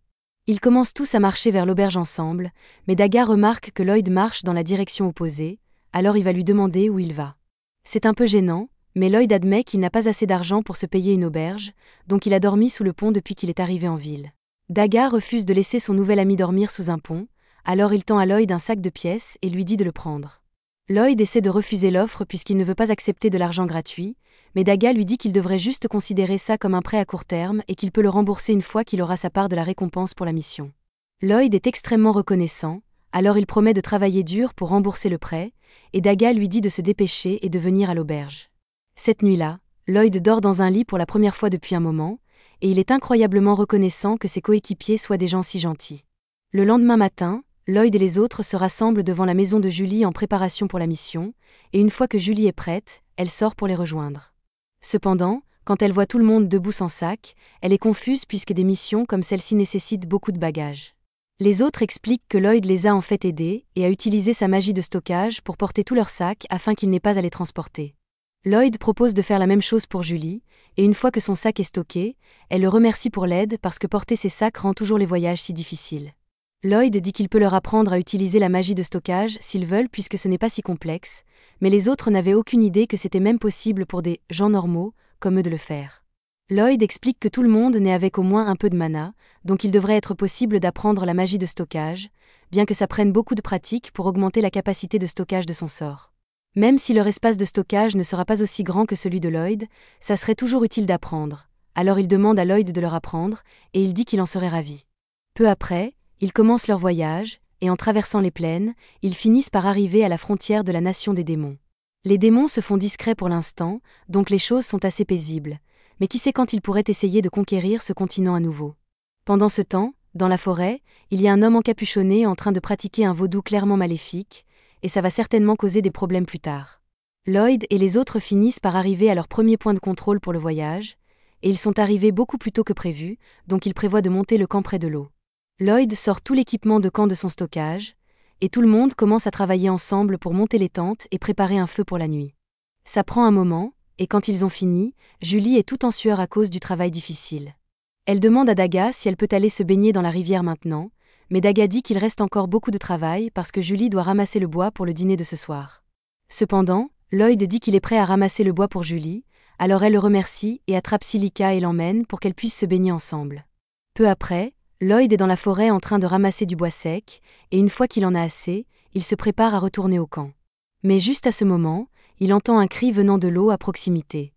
Ils commencent tous à marcher vers l'auberge ensemble, mais Daga remarque que Lloyd marche dans la direction opposée, alors il va lui demander où il va. C'est un peu gênant, mais Lloyd admet qu'il n'a pas assez d'argent pour se payer une auberge, donc il a dormi sous le pont depuis qu'il est arrivé en ville. Daga refuse de laisser son nouvel ami dormir sous un pont, alors il tend à Lloyd un sac de pièces et lui dit de le prendre. Lloyd essaie de refuser l'offre puisqu'il ne veut pas accepter de l'argent gratuit, mais Daga lui dit qu'il devrait juste considérer ça comme un prêt à court terme et qu'il peut le rembourser une fois qu'il aura sa part de la récompense pour la mission. Lloyd est extrêmement reconnaissant, alors il promet de travailler dur pour rembourser le prêt, et Daga lui dit de se dépêcher et de venir à l'auberge. Cette nuit-là, Lloyd dort dans un lit pour la première fois depuis un moment, et il est incroyablement reconnaissant que ses coéquipiers soient des gens si gentils. Le lendemain matin, Lloyd et les autres se rassemblent devant la maison de Julie en préparation pour la mission, et une fois que Julie est prête, elle sort pour les rejoindre. Cependant, quand elle voit tout le monde debout sans sac, elle est confuse puisque des missions comme celle-ci nécessitent beaucoup de bagages. Les autres expliquent que Lloyd les a en fait aidés et a utilisé sa magie de stockage pour porter tous leurs sacs afin qu'ils n'aient pas à les transporter. Lloyd propose de faire la même chose pour Julie, et une fois que son sac est stocké, elle le remercie pour l'aide parce que porter ses sacs rend toujours les voyages si difficiles. Lloyd dit qu'il peut leur apprendre à utiliser la magie de stockage s'ils veulent puisque ce n'est pas si complexe, mais les autres n'avaient aucune idée que c'était même possible pour des « gens normaux » comme eux de le faire. Lloyd explique que tout le monde naît avec au moins un peu de mana, donc il devrait être possible d'apprendre la magie de stockage, bien que ça prenne beaucoup de pratique pour augmenter la capacité de stockage de son sort. Même si leur espace de stockage ne sera pas aussi grand que celui de Lloyd, ça serait toujours utile d'apprendre, alors il demande à Lloyd de leur apprendre, et il dit qu'il en serait ravi. Peu après, ils commencent leur voyage, et en traversant les plaines, ils finissent par arriver à la frontière de la nation des démons. Les démons se font discrets pour l'instant, donc les choses sont assez paisibles, mais qui sait quand ils pourraient essayer de conquérir ce continent à nouveau. Pendant ce temps, dans la forêt, il y a un homme encapuchonné en train de pratiquer un vaudou clairement maléfique, et ça va certainement causer des problèmes plus tard. Lloyd et les autres finissent par arriver à leur premier point de contrôle pour le voyage, et ils sont arrivés beaucoup plus tôt que prévu, donc ils prévoient de monter le camp près de l'eau. Lloyd sort tout l'équipement de camp de son stockage, et tout le monde commence à travailler ensemble pour monter les tentes et préparer un feu pour la nuit. Ça prend un moment, et quand ils ont fini, Julie est tout en sueur à cause du travail difficile. Elle demande à Daga si elle peut aller se baigner dans la rivière maintenant, mais Daga dit qu'il reste encore beaucoup de travail parce que Julie doit ramasser le bois pour le dîner de ce soir. Cependant, Lloyd dit qu'il est prêt à ramasser le bois pour Julie, alors elle le remercie et attrape Silica et l'emmène pour qu'elle puisse se baigner ensemble. Peu après, Lloyd est dans la forêt en train de ramasser du bois sec, et une fois qu'il en a assez, il se prépare à retourner au camp. Mais juste à ce moment, il entend un cri venant de l'eau à proximité.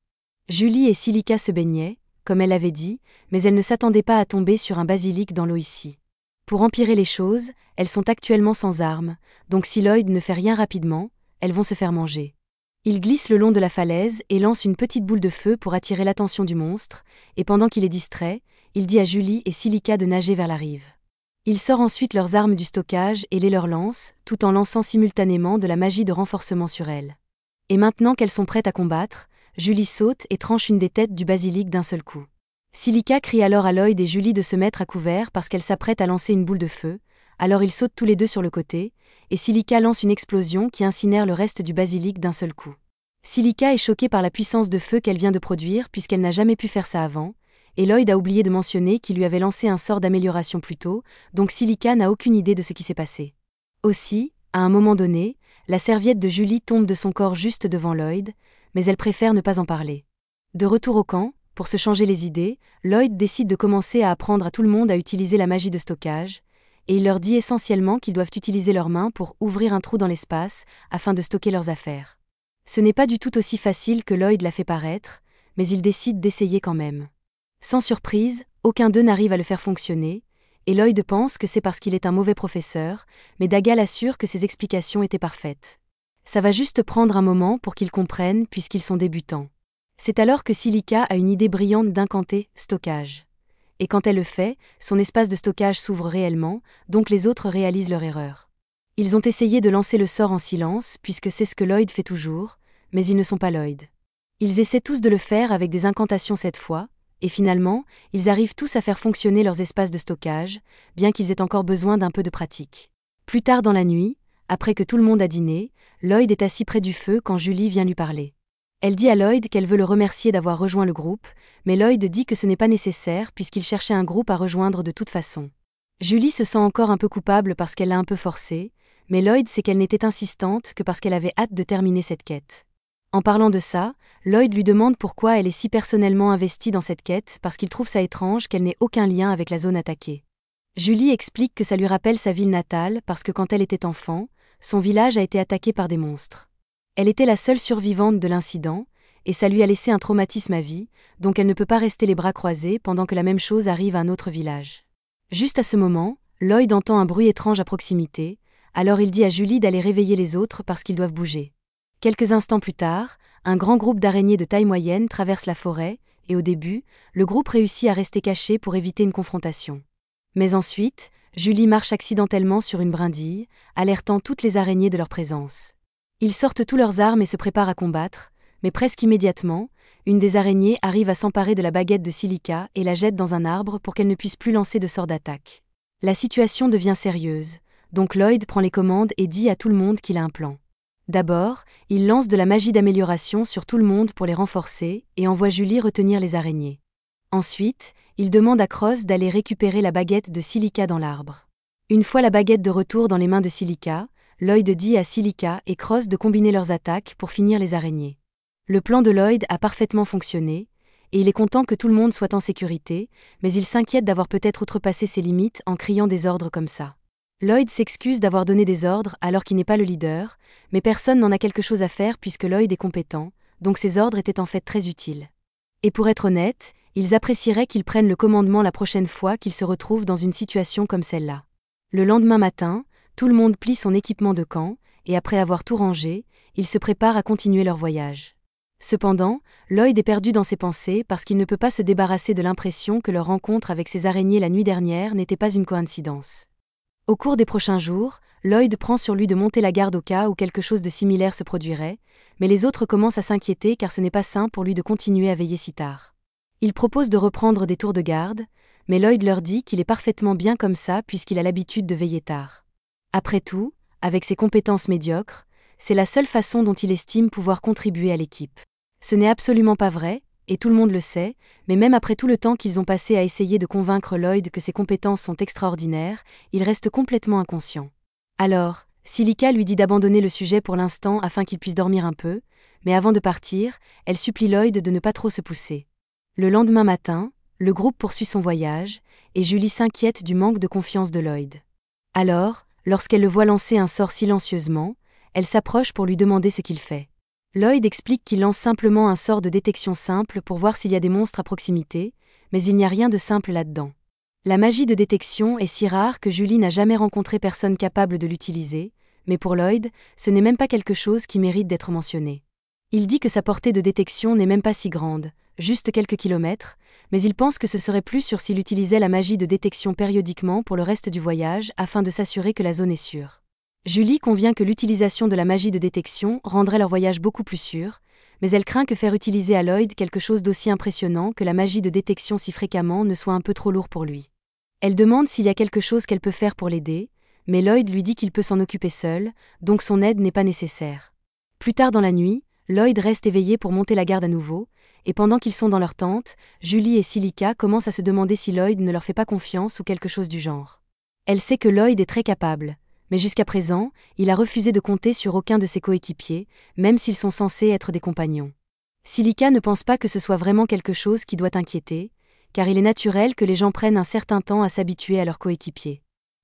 Julie et Silica se baignaient, comme elle avait dit, mais elles ne s'attendaient pas à tomber sur un basilic dans l'eau ici. Pour empirer les choses, elles sont actuellement sans armes, donc si Lloyd ne fait rien rapidement, elles vont se faire manger. Il glisse le long de la falaise et lance une petite boule de feu pour attirer l'attention du monstre, et pendant qu'il est distrait, il dit à Julie et Silica de nager vers la rive. Il sort ensuite leurs armes du stockage et les leur lance, tout en lançant simultanément de la magie de renforcement sur elles. Et maintenant qu'elles sont prêtes à combattre, Julie saute et tranche une des têtes du basilic d'un seul coup. Silica crie alors à Lloyd et Julie de se mettre à couvert parce qu'elle s'apprête à lancer une boule de feu, alors ils sautent tous les deux sur le côté, et Silica lance une explosion qui incinère le reste du basilic d'un seul coup. Silica est choquée par la puissance de feu qu'elle vient de produire puisqu'elle n'a jamais pu faire ça avant, et Lloyd a oublié de mentionner qu'il lui avait lancé un sort d'amélioration plus tôt, donc Silica n'a aucune idée de ce qui s'est passé. Aussi, à un moment donné, La serviette de Julie tombe de son corps juste devant Lloyd, mais elle préfère ne pas en parler. De retour au camp, pour se changer les idées, Lloyd décide de commencer à apprendre à tout le monde à utiliser la magie de stockage, et il leur dit essentiellement qu'ils doivent utiliser leurs mains pour ouvrir un trou dans l'espace afin de stocker leurs affaires. Ce n'est pas du tout aussi facile que Lloyd l'a fait paraître, mais ils décident d'essayer quand même. Sans surprise, aucun d'eux n'arrive à le faire fonctionner, et Lloyd pense que c'est parce qu'il est un mauvais professeur, mais Dagal assure que ses explications étaient parfaites. Ça va juste prendre un moment pour qu'ils comprennent puisqu'ils sont débutants. C'est alors que Silica a une idée brillante d'incanter « stockage ». Et quand elle le fait, son espace de stockage s'ouvre réellement, donc les autres réalisent leur erreur. Ils ont essayé de lancer le sort en silence, puisque c'est ce que Lloyd fait toujours, mais ils ne sont pas Lloyd. Ils essaient tous de le faire avec des incantations cette fois, et finalement, ils arrivent tous à faire fonctionner leurs espaces de stockage, bien qu'ils aient encore besoin d'un peu de pratique. Plus tard dans la nuit, après que tout le monde a dîné, Lloyd est assis près du feu quand Julie vient lui parler. Elle dit à Lloyd qu'elle veut le remercier d'avoir rejoint le groupe, mais Lloyd dit que ce n'est pas nécessaire puisqu'il cherchait un groupe à rejoindre de toute façon. Julie se sent encore un peu coupable parce qu'elle l'a un peu forcé, mais Lloyd sait qu'elle n'était insistante que parce qu'elle avait hâte de terminer cette quête. En parlant de ça, Lloyd lui demande pourquoi elle est si personnellement investie dans cette quête parce qu'il trouve ça étrange qu'elle n'ait aucun lien avec la zone attaquée. Julie explique que ça lui rappelle sa ville natale parce que quand elle était enfant, son village a été attaqué par des monstres. Elle était la seule survivante de l'incident, et ça lui a laissé un traumatisme à vie, donc elle ne peut pas rester les bras croisés pendant que la même chose arrive à un autre village. Juste à ce moment, Lloyd entend un bruit étrange à proximité, alors il dit à Julie d'aller réveiller les autres parce qu'ils doivent bouger. Quelques instants plus tard, un grand groupe d'araignées de taille moyenne traverse la forêt, et au début, le groupe réussit à rester caché pour éviter une confrontation. Mais ensuite, Julie marche accidentellement sur une brindille, alertant toutes les araignées de leur présence. Ils sortent tous leurs armes et se préparent à combattre, mais presque immédiatement, une des araignées arrive à s'emparer de la baguette de Silica et la jette dans un arbre pour qu'elle ne puisse plus lancer de sort d'attaque. La situation devient sérieuse, donc Lloyd prend les commandes et dit à tout le monde qu'il a un plan. D'abord, il lance de la magie d'amélioration sur tout le monde pour les renforcer et envoie Julie retenir les araignées. Ensuite, il demande à Cross d'aller récupérer la baguette de Silica dans l'arbre. Une fois la baguette de retour dans les mains de Silica, Lloyd dit à Silica et Cross de combiner leurs attaques pour finir les araignées. Le plan de Lloyd a parfaitement fonctionné, et il est content que tout le monde soit en sécurité, mais il s'inquiète d'avoir peut-être outrepassé ses limites en criant des ordres comme ça. Lloyd s'excuse d'avoir donné des ordres alors qu'il n'est pas le leader, mais personne n'en a quelque chose à faire puisque Lloyd est compétent, donc ses ordres étaient en fait très utiles. Et pour être honnête, ils apprécieraient qu'ils prennent le commandement la prochaine fois qu'ils se retrouvent dans une situation comme celle-là. Le lendemain matin, tout le monde plie son équipement de camp, et après avoir tout rangé, ils se préparent à continuer leur voyage. Cependant, Lloyd est perdu dans ses pensées parce qu'il ne peut pas se débarrasser de l'impression que leur rencontre avec ces araignées la nuit dernière n'était pas une coïncidence. Au cours des prochains jours, Lloyd prend sur lui de monter la garde au cas où quelque chose de similaire se produirait, mais les autres commencent à s'inquiéter car ce n'est pas sain pour lui de continuer à veiller si tard. Il propose de reprendre des tours de garde, mais Lloyd leur dit qu'il est parfaitement bien comme ça puisqu'il a l'habitude de veiller tard. Après tout, avec ses compétences médiocres, c'est la seule façon dont il estime pouvoir contribuer à l'équipe. Ce n'est absolument pas vrai, et tout le monde le sait, mais même après tout le temps qu'ils ont passé à essayer de convaincre Lloyd que ses compétences sont extraordinaires, il reste complètement inconscient. Alors, Silica lui dit d'abandonner le sujet pour l'instant afin qu'il puisse dormir un peu, mais avant de partir, elle supplie Lloyd de ne pas trop se pousser. Le lendemain matin, le groupe poursuit son voyage, et Julie s'inquiète du manque de confiance de Lloyd. Alors, lorsqu'elle le voit lancer un sort silencieusement, elle s'approche pour lui demander ce qu'il fait. Lloyd explique qu'il lance simplement un sort de détection simple pour voir s'il y a des monstres à proximité, mais il n'y a rien de simple là-dedans. La magie de détection est si rare que Julie n'a jamais rencontré personne capable de l'utiliser, mais pour Lloyd, ce n'est même pas quelque chose qui mérite d'être mentionné. Il dit que sa portée de détection n'est même pas si grande, juste quelques kilomètres, mais il pense que ce serait plus sûr s'il utilisait la magie de détection périodiquement pour le reste du voyage afin de s'assurer que la zone est sûre. Julie convient que l'utilisation de la magie de détection rendrait leur voyage beaucoup plus sûr, mais elle craint que faire utiliser à Lloyd quelque chose d'aussi impressionnant que la magie de détection si fréquemment ne soit un peu trop lourd pour lui. Elle demande s'il y a quelque chose qu'elle peut faire pour l'aider, mais Lloyd lui dit qu'il peut s'en occuper seul, donc son aide n'est pas nécessaire. Plus tard dans la nuit, Lloyd reste éveillé pour monter la garde à nouveau, et pendant qu'ils sont dans leur tente, Julie et Silica commencent à se demander si Lloyd ne leur fait pas confiance ou quelque chose du genre. Elle sait que Lloyd est très capable, Mais jusqu'à présent, il a refusé de compter sur aucun de ses coéquipiers, même s'ils sont censés être des compagnons. Silica ne pense pas que ce soit vraiment quelque chose qui doit inquiéter, car il est naturel que les gens prennent un certain temps à s'habituer à leurs coéquipiers.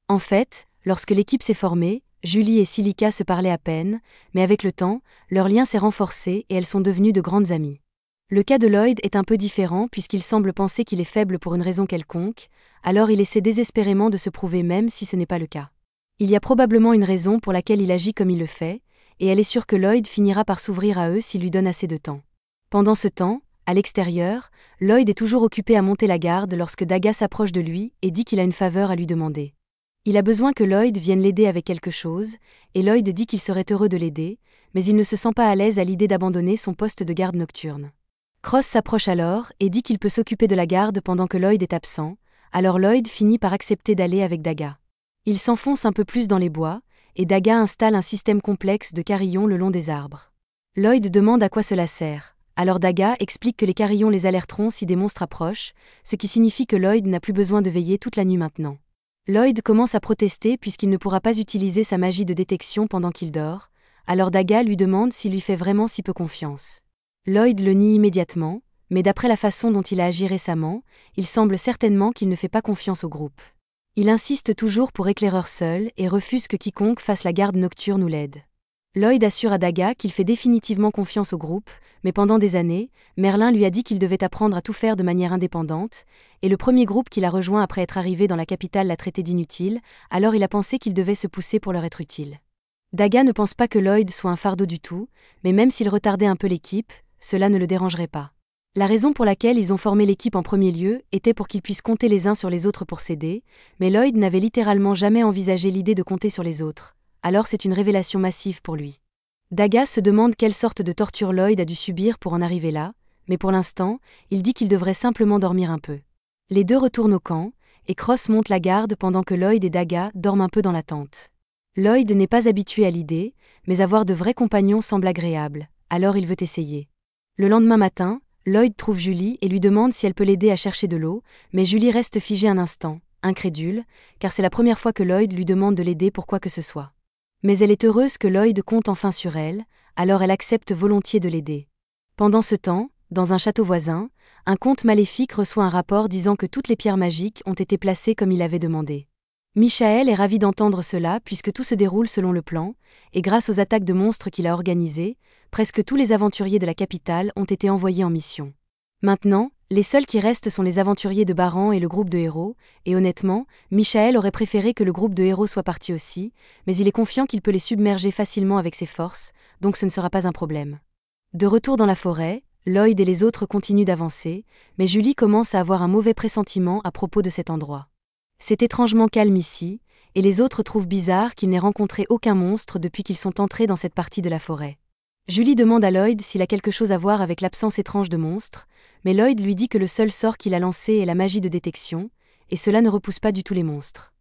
En fait, lorsque l'équipe s'est formée, Julie et Silica se parlaient à peine, mais avec le temps, leur lien s'est renforcé et elles sont devenues de grandes amies. Le cas de Lloyd est un peu différent puisqu'il semble penser qu'il est faible pour une raison quelconque, alors il essaie désespérément de se prouver même si ce n'est pas le cas. Il y a probablement une raison pour laquelle il agit comme il le fait, et elle est sûre que Lloyd finira par s'ouvrir à eux s'il lui donne assez de temps. Pendant ce temps, à l'extérieur, Lloyd est toujours occupé à monter la garde lorsque Daga s'approche de lui et dit qu'il a une faveur à lui demander. Il a besoin que Lloyd vienne l'aider avec quelque chose, et Lloyd dit qu'il serait heureux de l'aider, mais il ne se sent pas à l'aise à l'idée d'abandonner son poste de garde nocturne. Cross s'approche alors et dit qu'il peut s'occuper de la garde pendant que Lloyd est absent, alors Lloyd finit par accepter d'aller avec Daga. Il s'enfonce un peu plus dans les bois, et Daga installe un système complexe de carillons le long des arbres. Lloyd demande à quoi cela sert. Alors Daga explique que les carillons les alerteront si des monstres approchent, ce qui signifie que Lloyd n'a plus besoin de veiller toute la nuit maintenant. Lloyd commence à protester puisqu'il ne pourra pas utiliser sa magie de détection pendant qu'il dort, alors Daga lui demande s'il lui fait vraiment si peu confiance. Lloyd le nie immédiatement, mais d'après la façon dont il a agi récemment, il semble certainement qu'il ne fait pas confiance au groupe. Il insiste toujours pour éclaireur seul et refuse que quiconque fasse la garde nocturne ou l'aide. Lloyd assure à Daga qu'il fait définitivement confiance au groupe, mais pendant des années, Merlin lui a dit qu'il devait apprendre à tout faire de manière indépendante, et le premier groupe qu'il a rejoint après être arrivé dans la capitale l'a traité d'inutile, alors il a pensé qu'il devait se pousser pour leur être utile. Daga ne pense pas que Lloyd soit un fardeau du tout, mais même s'il retardait un peu l'équipe, cela ne le dérangerait pas. La raison pour laquelle ils ont formé l'équipe en premier lieu était pour qu'ils puissent compter les uns sur les autres pour s'aider, mais Lloyd n'avait littéralement jamais envisagé l'idée de compter sur les autres. Alors c'est une révélation massive pour lui. Daga se demande quelle sorte de torture Lloyd a dû subir pour en arriver là, mais pour l'instant, il dit qu'il devrait simplement dormir un peu. Les deux retournent au camp, et Cross monte la garde pendant que Lloyd et Daga dorment un peu dans la tente. Lloyd n'est pas habitué à l'idée, mais avoir de vrais compagnons semble agréable, alors il veut essayer. Le lendemain matin, Lloyd trouve Julie et lui demande si elle peut l'aider à chercher de l'eau, mais Julie reste figée un instant, incrédule, car c'est la première fois que Lloyd lui demande de l'aider pour quoi que ce soit. Mais elle est heureuse que Lloyd compte enfin sur elle, alors elle accepte volontiers de l'aider. Pendant ce temps, dans un château voisin, un comte maléfique reçoit un rapport disant que toutes les pierres magiques ont été placées comme il avait demandé. Michael est ravi d'entendre cela puisque tout se déroule selon le plan, et grâce aux attaques de monstres qu'il a organisées, presque tous les aventuriers de la capitale ont été envoyés en mission. Maintenant, les seuls qui restent sont les aventuriers de Baran et le groupe de héros, et honnêtement, Michael aurait préféré que le groupe de héros soit parti aussi, mais il est confiant qu'il peut les submerger facilement avec ses forces, donc ce ne sera pas un problème. De retour dans la forêt, Lloyd et les autres continuent d'avancer, mais Julie commence à avoir un mauvais pressentiment à propos de cet endroit. C'est étrangement calme ici, et les autres trouvent bizarre qu'ils n'aient rencontré aucun monstre depuis qu'ils sont entrés dans cette partie de la forêt. Julie demande à Lloyd s'il a quelque chose à voir avec l'absence étrange de monstres, mais Lloyd lui dit que le seul sort qu'il a lancé est la magie de détection, et cela ne repousse pas du tout les monstres.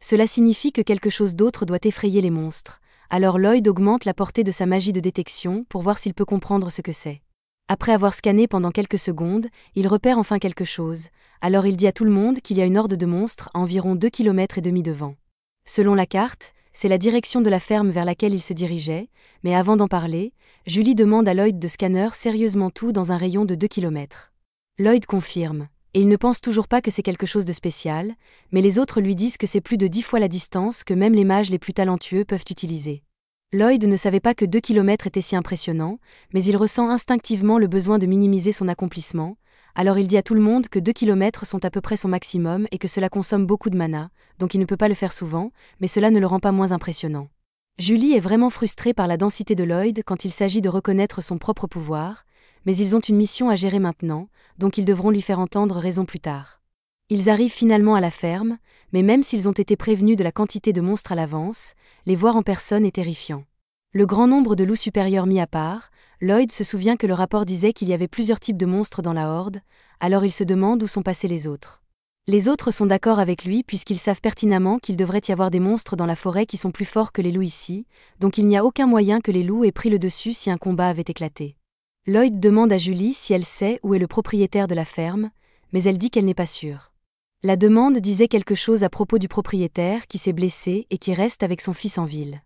Cela signifie que quelque chose d'autre doit effrayer les monstres, alors Lloyd augmente la portée de sa magie de détection pour voir s'il peut comprendre ce que c'est. Après avoir scanné pendant quelques secondes, il repère enfin quelque chose, alors il dit à tout le monde qu'il y a une horde de monstres à environ 2,5 km devant. Selon la carte, c'est la direction de la ferme vers laquelle il se dirigeait, mais avant d'en parler, Julie demande à Lloyd de scanner sérieusement tout dans un rayon de 2 km. Lloyd confirme, et il ne pense toujours pas que c'est quelque chose de spécial, mais les autres lui disent que c'est plus de 10 fois la distance que même les mages les plus talentueux peuvent utiliser. Lloyd ne savait pas que 2 km était si impressionnant, mais il ressent instinctivement le besoin de minimiser son accomplissement, alors il dit à tout le monde que 2 km sont à peu près son maximum et que cela consomme beaucoup de mana, donc il ne peut pas le faire souvent, mais cela ne le rend pas moins impressionnant. Julie est vraiment frustrée par la densité de Lloyd quand il s'agit de reconnaître son propre pouvoir, mais ils ont une mission à gérer maintenant, donc ils devront lui faire entendre raison plus tard. Ils arrivent finalement à la ferme, mais même s'ils ont été prévenus de la quantité de monstres à l'avance, les voir en personne est terrifiant. Le grand nombre de loups supérieurs mis à part, Lloyd se souvient que le rapport disait qu'il y avait plusieurs types de monstres dans la horde, alors il se demande où sont passés les autres. Les autres sont d'accord avec lui puisqu'ils savent pertinemment qu'il devrait y avoir des monstres dans la forêt qui sont plus forts que les loups ici, donc il n'y a aucun moyen que les loups aient pris le dessus si un combat avait éclaté. Lloyd demande à Julie si elle sait où est le propriétaire de la ferme, mais elle dit qu'elle n'est pas sûre. La demande disait quelque chose à propos du propriétaire qui s'est blessé et qui reste avec son fils en ville.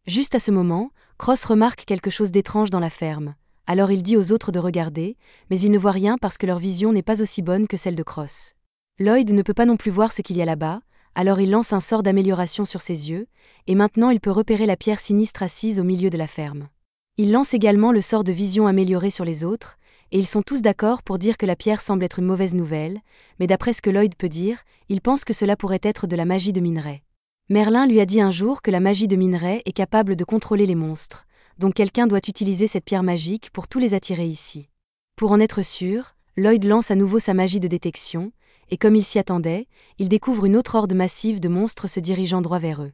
Juste à ce moment, Cross remarque quelque chose d'étrange dans la ferme. Alors il dit aux autres de regarder, mais ils ne voient rien parce que leur vision n'est pas aussi bonne que celle de Cross. Lloyd ne peut pas non plus voir ce qu'il y a là-bas, alors il lance un sort d'amélioration sur ses yeux, et maintenant il peut repérer la pierre sinistre assise au milieu de la ferme. Il lance également le sort de vision amélioré sur les autres, et ils sont tous d'accord pour dire que la pierre semble être une mauvaise nouvelle, mais d'après ce que Lloyd peut dire, il pense que cela pourrait être de la magie de minerai. Merlin lui a dit un jour que la magie de minerai est capable de contrôler les monstres, donc quelqu'un doit utiliser cette pierre magique pour tous les attirer ici. Pour en être sûr, Lloyd lance à nouveau sa magie de détection, et comme il s'y attendait, il découvre une autre horde massive de monstres se dirigeant droit vers eux.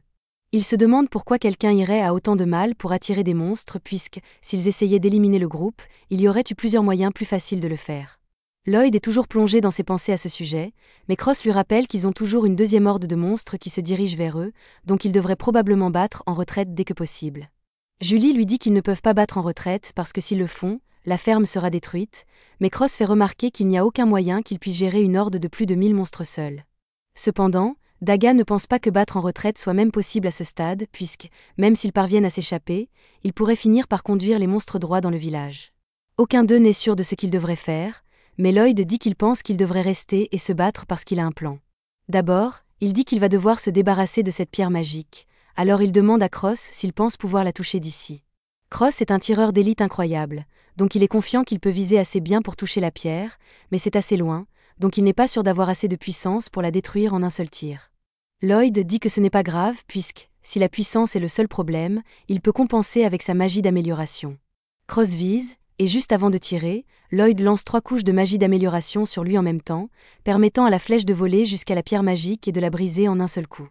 Il se demande pourquoi quelqu'un irait à autant de mal pour attirer des monstres puisque, s'ils essayaient d'éliminer le groupe, il y aurait eu plusieurs moyens plus faciles de le faire. Lloyd est toujours plongé dans ses pensées à ce sujet, mais Cross lui rappelle qu'ils ont toujours une deuxième horde de monstres qui se dirige vers eux, donc ils devraient probablement battre en retraite dès que possible. Julie lui dit qu'ils ne peuvent pas battre en retraite parce que s'ils le font, la ferme sera détruite, mais Cross fait remarquer qu'il n'y a aucun moyen qu'ils puissent gérer une horde de plus de 1000 monstres seuls. Cependant, Daga ne pense pas que battre en retraite soit même possible à ce stade, puisque, même s'ils parviennent à s'échapper, ils pourraient finir par conduire les monstres droits dans le village. Aucun d'eux n'est sûr de ce qu'ils devraient faire, mais Lloyd dit qu'il pense qu'il devrait rester et se battre parce qu'il a un plan. D'abord, il dit qu'il va devoir se débarrasser de cette pierre magique, alors il demande à Cross s'il pense pouvoir la toucher d'ici. Cross est un tireur d'élite incroyable, donc il est confiant qu'il peut viser assez bien pour toucher la pierre, mais c'est assez loin, donc il n'est pas sûr d'avoir assez de puissance pour la détruire en un seul tir. Lloyd dit que ce n'est pas grave puisque, si la puissance est le seul problème, il peut compenser avec sa magie d'amélioration. Cross vise, et juste avant de tirer, Lloyd lance 3 couches de magie d'amélioration sur lui en même temps, permettant à la flèche de voler jusqu'à la pierre magique et de la briser en un seul coup.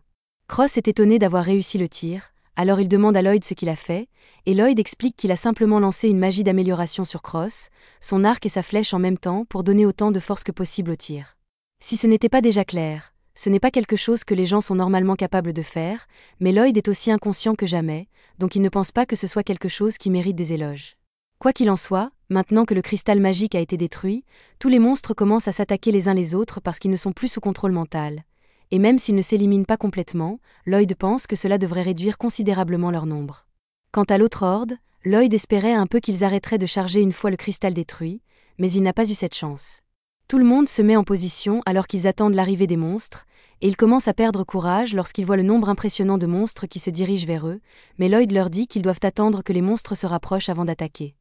Cross est étonné d'avoir réussi le tir, alors il demande à Lloyd ce qu'il a fait, et Lloyd explique qu'il a simplement lancé une magie d'amélioration sur Cross, son arc et sa flèche en même temps pour donner autant de force que possible au tir. Si ce n'était pas déjà clair, ce n'est pas quelque chose que les gens sont normalement capables de faire, mais Lloyd est aussi inconscient que jamais, donc il ne pense pas que ce soit quelque chose qui mérite des éloges. Quoi qu'il en soit, maintenant que le cristal magique a été détruit, tous les monstres commencent à s'attaquer les uns les autres parce qu'ils ne sont plus sous contrôle mental. Et même s'ils ne s'éliminent pas complètement, Lloyd pense que cela devrait réduire considérablement leur nombre. Quant à l'autre horde, Lloyd espérait un peu qu'ils arrêteraient de charger une fois le cristal détruit, mais il n'a pas eu cette chance. Tout le monde se met en position alors qu'ils attendent l'arrivée des monstres, et ils commencent à perdre courage lorsqu'ils voient le nombre impressionnant de monstres qui se dirigent vers eux, mais Lloyd leur dit qu'ils doivent attendre que les monstres se rapprochent avant d'attaquer.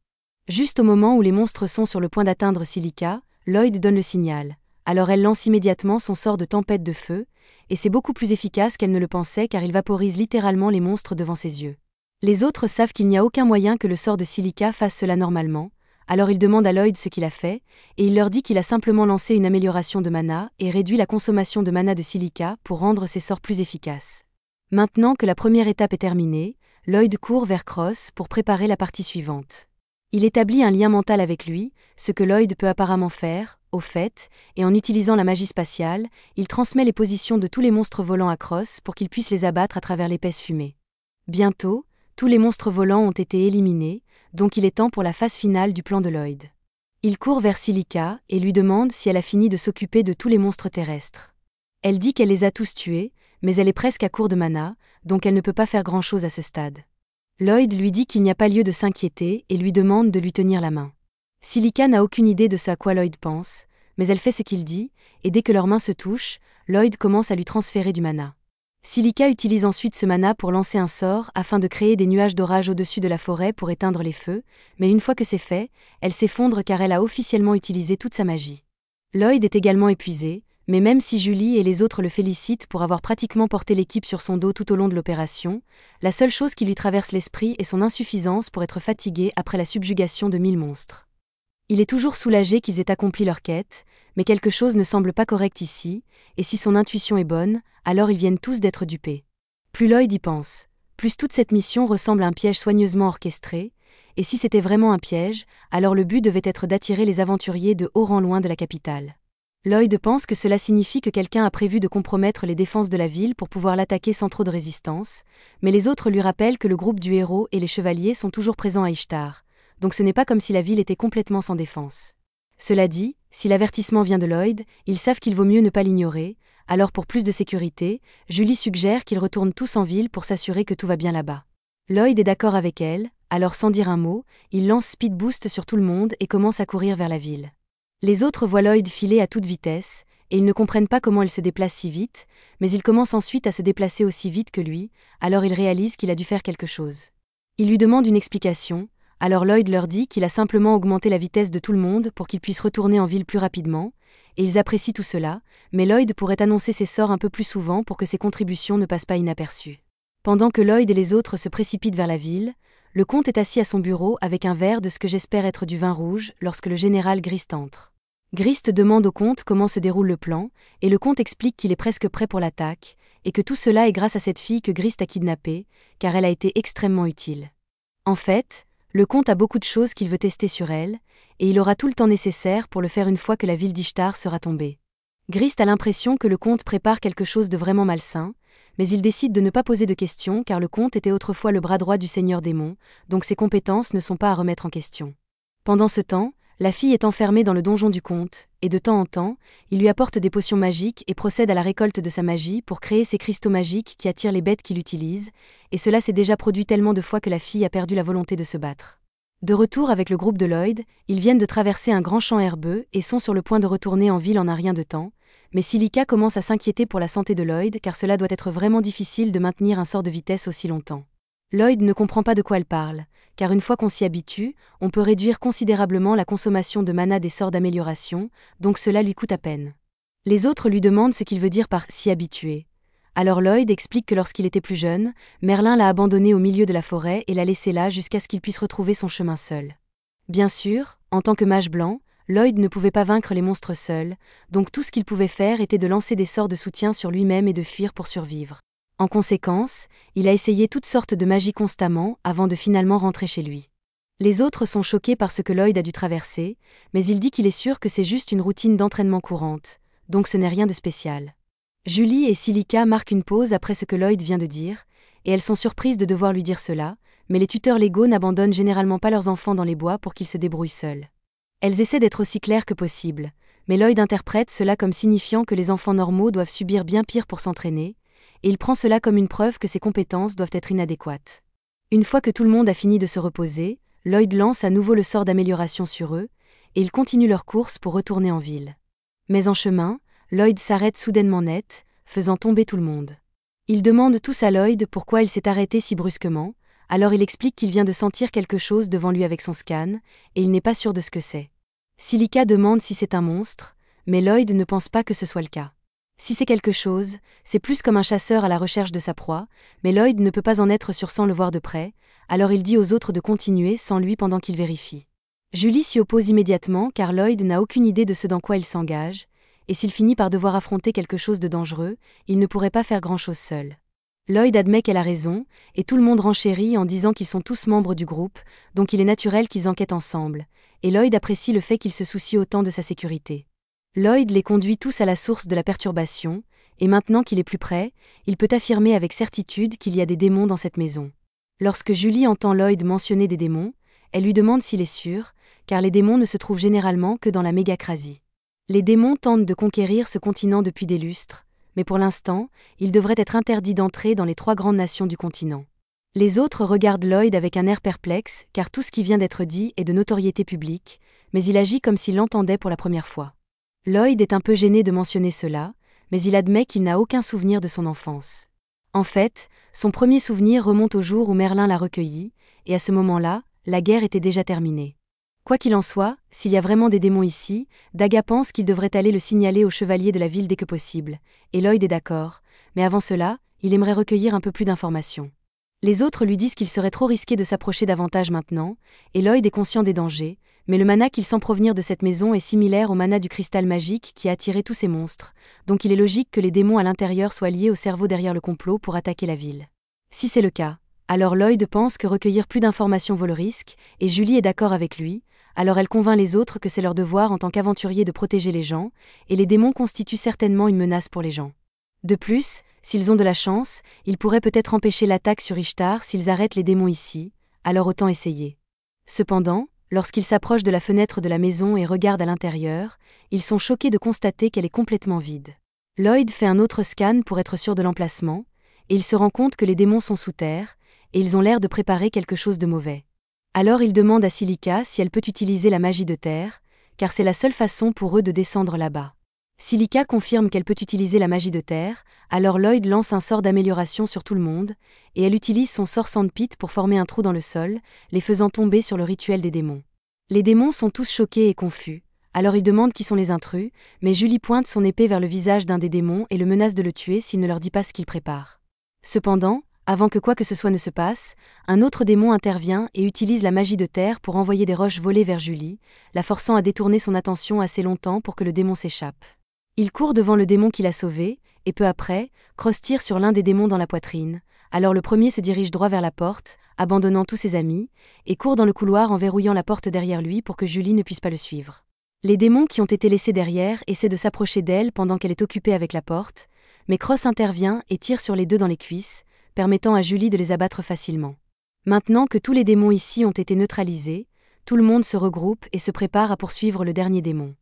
Juste au moment où les monstres sont sur le point d'atteindre Silica, Lloyd donne le signal. Alors elle lance immédiatement son sort de tempête de feu, et c'est beaucoup plus efficace qu'elle ne le pensait car il vaporise littéralement les monstres devant ses yeux. Les autres savent qu'il n'y a aucun moyen que le sort de Silica fasse cela normalement, alors ils demandent à Lloyd ce qu'il a fait, et il leur dit qu'il a simplement lancé une amélioration de mana et réduit la consommation de mana de Silica pour rendre ses sorts plus efficaces. Maintenant que la première étape est terminée, Lloyd court vers Cross pour préparer la partie suivante. Il établit un lien mental avec lui, ce que Lloyd peut apparemment faire, au fait, et en utilisant la magie spatiale, il transmet les positions de tous les monstres volants à Cross pour qu'il puisse les abattre à travers l'épaisse fumée. Bientôt, tous les monstres volants ont été éliminés, donc il est temps pour la phase finale du plan de Lloyd. Il court vers Silica et lui demande si elle a fini de s'occuper de tous les monstres terrestres. Elle dit qu'elle les a tous tués, mais elle est presque à court de mana, donc elle ne peut pas faire grand-chose à ce stade. Lloyd lui dit qu'il n'y a pas lieu de s'inquiéter et lui demande de lui tenir la main. Silica n'a aucune idée de ce à quoi Lloyd pense, mais elle fait ce qu'il dit, et dès que leurs mains se touchent, Lloyd commence à lui transférer du mana. Silica utilise ensuite ce mana pour lancer un sort afin de créer des nuages d'orage au-dessus de la forêt pour éteindre les feux, mais une fois que c'est fait, elle s'effondre car elle a officiellement utilisé toute sa magie. Lloyd est également épuisé, mais même si Julie et les autres le félicitent pour avoir pratiquement porté l'équipe sur son dos tout au long de l'opération, la seule chose qui lui traverse l'esprit est son insuffisance pour être fatigué après la subjugation de 1000 monstres. Il est toujours soulagé qu'ils aient accompli leur quête, mais quelque chose ne semble pas correct ici, et si son intuition est bonne, alors ils viennent tous d'être dupés. Plus Lloyd y pense, plus toute cette mission ressemble à un piège soigneusement orchestré, et si c'était vraiment un piège, alors le but devait être d'attirer les aventuriers de haut rang loin de la capitale. Lloyd pense que cela signifie que quelqu'un a prévu de compromettre les défenses de la ville pour pouvoir l'attaquer sans trop de résistance, mais les autres lui rappellent que le groupe du héros et les chevaliers sont toujours présents à Ishtar, donc ce n'est pas comme si la ville était complètement sans défense. Cela dit, si l'avertissement vient de Lloyd, ils savent qu'il vaut mieux ne pas l'ignorer, Alors pour plus de sécurité, Julie suggère qu'ils retournent tous en ville pour s'assurer que tout va bien là-bas. Lloyd est d'accord avec elle, alors sans dire un mot, il lance Speed Boost sur tout le monde et commence à courir vers la ville. Les autres voient Lloyd filer à toute vitesse, et ils ne comprennent pas comment elle se déplace si vite, mais ils commencent ensuite à se déplacer aussi vite que lui, alors ils réalisent qu'il a dû faire quelque chose. Ils lui demandent une explication, alors Lloyd leur dit qu'il a simplement augmenté la vitesse de tout le monde pour qu'ils puissent retourner en ville plus rapidement, et ils apprécient tout cela, mais Lloyd pourrait annoncer ses sorts un peu plus souvent pour que ses contributions ne passent pas inaperçues. Pendant que Lloyd et les autres se précipitent vers la ville, le comte est assis à son bureau avec un verre de ce que j'espère être du vin rouge lorsque le général Grist entre. Grist demande au comte comment se déroule le plan, et le comte explique qu'il est presque prêt pour l'attaque, et que tout cela est grâce à cette fille que Grist a kidnappée, car elle a été extrêmement utile. En fait, le comte a beaucoup de choses qu'il veut tester sur elle, et il aura tout le temps nécessaire pour le faire une fois que la ville d'Ishtar sera tombée. Grist a l'impression que le comte prépare quelque chose de vraiment malsain, mais il décide de ne pas poser de questions car le comte était autrefois le bras droit du seigneur démon, donc ses compétences ne sont pas à remettre en question. Pendant ce temps, la fille est enfermée dans le donjon du comte, et de temps en temps, il lui apporte des potions magiques et procède à la récolte de sa magie pour créer ces cristaux magiques qui attirent les bêtes qu'il utilise, et cela s'est déjà produit tellement de fois que la fille a perdu la volonté de se battre. De retour avec le groupe de Lloyd, ils viennent de traverser un grand champ herbeux et sont sur le point de retourner en ville en un rien de temps, mais Silica commence à s'inquiéter pour la santé de Lloyd car cela doit être vraiment difficile de maintenir un sort de vitesse aussi longtemps. Lloyd ne comprend pas de quoi elle parle, car une fois qu'on s'y habitue, on peut réduire considérablement la consommation de mana des sorts d'amélioration, donc cela lui coûte à peine. Les autres lui demandent ce qu'il veut dire par « s'y habituer ». Alors Lloyd explique que lorsqu'il était plus jeune, Merlin l'a abandonné au milieu de la forêt et l'a laissé là jusqu'à ce qu'il puisse retrouver son chemin seul. Bien sûr, en tant que mage blanc, Lloyd ne pouvait pas vaincre les monstres seul, donc tout ce qu'il pouvait faire était de lancer des sorts de soutien sur lui-même et de fuir pour survivre. En conséquence, il a essayé toutes sortes de magies constamment avant de finalement rentrer chez lui. Les autres sont choqués par ce que Lloyd a dû traverser, mais il dit qu'il est sûr que c'est juste une routine d'entraînement courante, donc ce n'est rien de spécial. Julie et Silica marquent une pause après ce que Lloyd vient de dire, et elles sont surprises de devoir lui dire cela, mais les tuteurs légaux n'abandonnent généralement pas leurs enfants dans les bois pour qu'ils se débrouillent seuls. Elles essaient d'être aussi claires que possible, mais Lloyd interprète cela comme signifiant que les enfants normaux doivent subir bien pire pour s'entraîner, et il prend cela comme une preuve que ses compétences doivent être inadéquates. Une fois que tout le monde a fini de se reposer, Lloyd lance à nouveau le sort d'amélioration sur eux, et ils continuent leur course pour retourner en ville. Mais en chemin, Lloyd s'arrête soudainement net, faisant tomber tout le monde. Ils demandent tous à Lloyd pourquoi il s'est arrêté si brusquement, alors il explique qu'il vient de sentir quelque chose devant lui avec son scan, et il n'est pas sûr de ce que c'est. Silica demande si c'est un monstre, mais Lloyd ne pense pas que ce soit le cas. Si c'est quelque chose, c'est plus comme un chasseur à la recherche de sa proie, mais Lloyd ne peut pas en être sûr sans le voir de près, alors il dit aux autres de continuer sans lui pendant qu'il vérifie. Julie s'y oppose immédiatement car Lloyd n'a aucune idée de ce dans quoi il s'engage, et s'il finit par devoir affronter quelque chose de dangereux, il ne pourrait pas faire grand-chose seul. Lloyd admet qu'elle a raison, et tout le monde renchérit en disant qu'ils sont tous membres du groupe, donc il est naturel qu'ils enquêtent ensemble, et Lloyd apprécie le fait qu'il se soucie autant de sa sécurité. Lloyd les conduit tous à la source de la perturbation, et maintenant qu'il est plus près, il peut affirmer avec certitude qu'il y a des démons dans cette maison. Lorsque Julie entend Lloyd mentionner des démons, elle lui demande s'il est sûr, car les démons ne se trouvent généralement que dans la mégacrasie. Les démons tentent de conquérir ce continent depuis des lustres, mais pour l'instant, ils devraient être interdits d'entrer dans les 3 grandes nations du continent. Les autres regardent Lloyd avec un air perplexe, car tout ce qui vient d'être dit est de notoriété publique, mais il agit comme s'il l'entendait pour la première fois. Lloyd est un peu gêné de mentionner cela, mais il admet qu'il n'a aucun souvenir de son enfance. En fait, son premier souvenir remonte au jour où Merlin l'a recueilli, et à ce moment-là, la guerre était déjà terminée. Quoi qu'il en soit, s'il y a vraiment des démons ici, Daga pense qu'il devrait aller le signaler au chevalier de la ville dès que possible, et Lloyd est d'accord, mais avant cela, il aimerait recueillir un peu plus d'informations. Les autres lui disent qu'il serait trop risqué de s'approcher davantage maintenant, et Lloyd est conscient des dangers, mais le mana qu'il sent provenir de cette maison est similaire au mana du cristal magique qui a attiré tous ces monstres, donc il est logique que les démons à l'intérieur soient liés au cerveau derrière le complot pour attaquer la ville. Si c'est le cas, alors Lloyd pense que recueillir plus d'informations vaut le risque, et Julie est d'accord avec lui, alors elle convainc les autres que c'est leur devoir en tant qu'aventuriers de protéger les gens, et les démons constituent certainement une menace pour les gens. De plus, s'ils ont de la chance, ils pourraient peut-être empêcher l'attaque sur Ishtar s'ils arrêtent les démons ici, alors autant essayer. Cependant, lorsqu'ils s'approchent de la fenêtre de la maison et regardent à l'intérieur, ils sont choqués de constater qu'elle est complètement vide. Lloyd fait un autre scan pour être sûr de l'emplacement, et il se rend compte que les démons sont sous terre, et ils ont l'air de préparer quelque chose de mauvais. Alors il demande à Silica si elle peut utiliser la magie de terre, car c'est la seule façon pour eux de descendre là-bas. Silica confirme qu'elle peut utiliser la magie de terre, alors Lloyd lance un sort d'amélioration sur tout le monde, et elle utilise son sort Sandpit pour former un trou dans le sol, les faisant tomber sur le rituel des démons. Les démons sont tous choqués et confus, alors ils demandent qui sont les intrus, mais Julie pointe son épée vers le visage d'un des démons et le menace de le tuer s'il ne leur dit pas ce qu'il prépare. Cependant, avant que quoi que ce soit ne se passe, un autre démon intervient et utilise la magie de terre pour envoyer des roches volées vers Julie, la forçant à détourner son attention assez longtemps pour que le démon s'échappe. Il court devant le démon qui l'a sauvé, et peu après, Cross tire sur l'un des démons dans la poitrine, alors le premier se dirige droit vers la porte, abandonnant tous ses amis, et court dans le couloir en verrouillant la porte derrière lui pour que Julie ne puisse pas le suivre. Les démons qui ont été laissés derrière essaient de s'approcher d'elle pendant qu'elle est occupée avec la porte, mais Cross intervient et tire sur les deux dans les cuisses, permettant à Julie de les abattre facilement. Maintenant que tous les démons ici ont été neutralisés, tout le monde se regroupe et se prépare à poursuivre le dernier démon.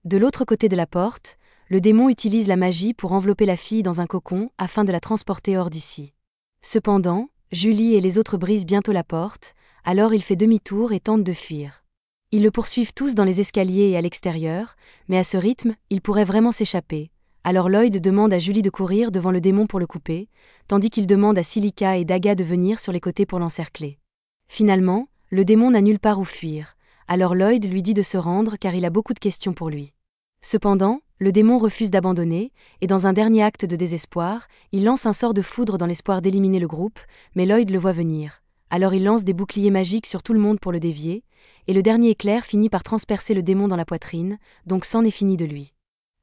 De l'autre côté de la porte, le démon utilise la magie pour envelopper la fille dans un cocon afin de la transporter hors d'ici. Cependant, Julie et les autres brisent bientôt la porte, alors il fait demi-tour et tente de fuir. Ils le poursuivent tous dans les escaliers et à l'extérieur, mais à ce rythme, il pourrait vraiment s'échapper. Alors Lloyd demande à Julie de courir devant le démon pour le couper, tandis qu'il demande à Silica et Daga de venir sur les côtés pour l'encercler. Finalement, le démon n'a nulle part où fuir, alors Lloyd lui dit de se rendre car il a beaucoup de questions pour lui. Cependant, le démon refuse d'abandonner, et dans un dernier acte de désespoir, il lance un sort de foudre dans l'espoir d'éliminer le groupe, mais Lloyd le voit venir. Alors il lance des boucliers magiques sur tout le monde pour le dévier, et le dernier éclair finit par transpercer le démon dans la poitrine, donc c'en est fini de lui.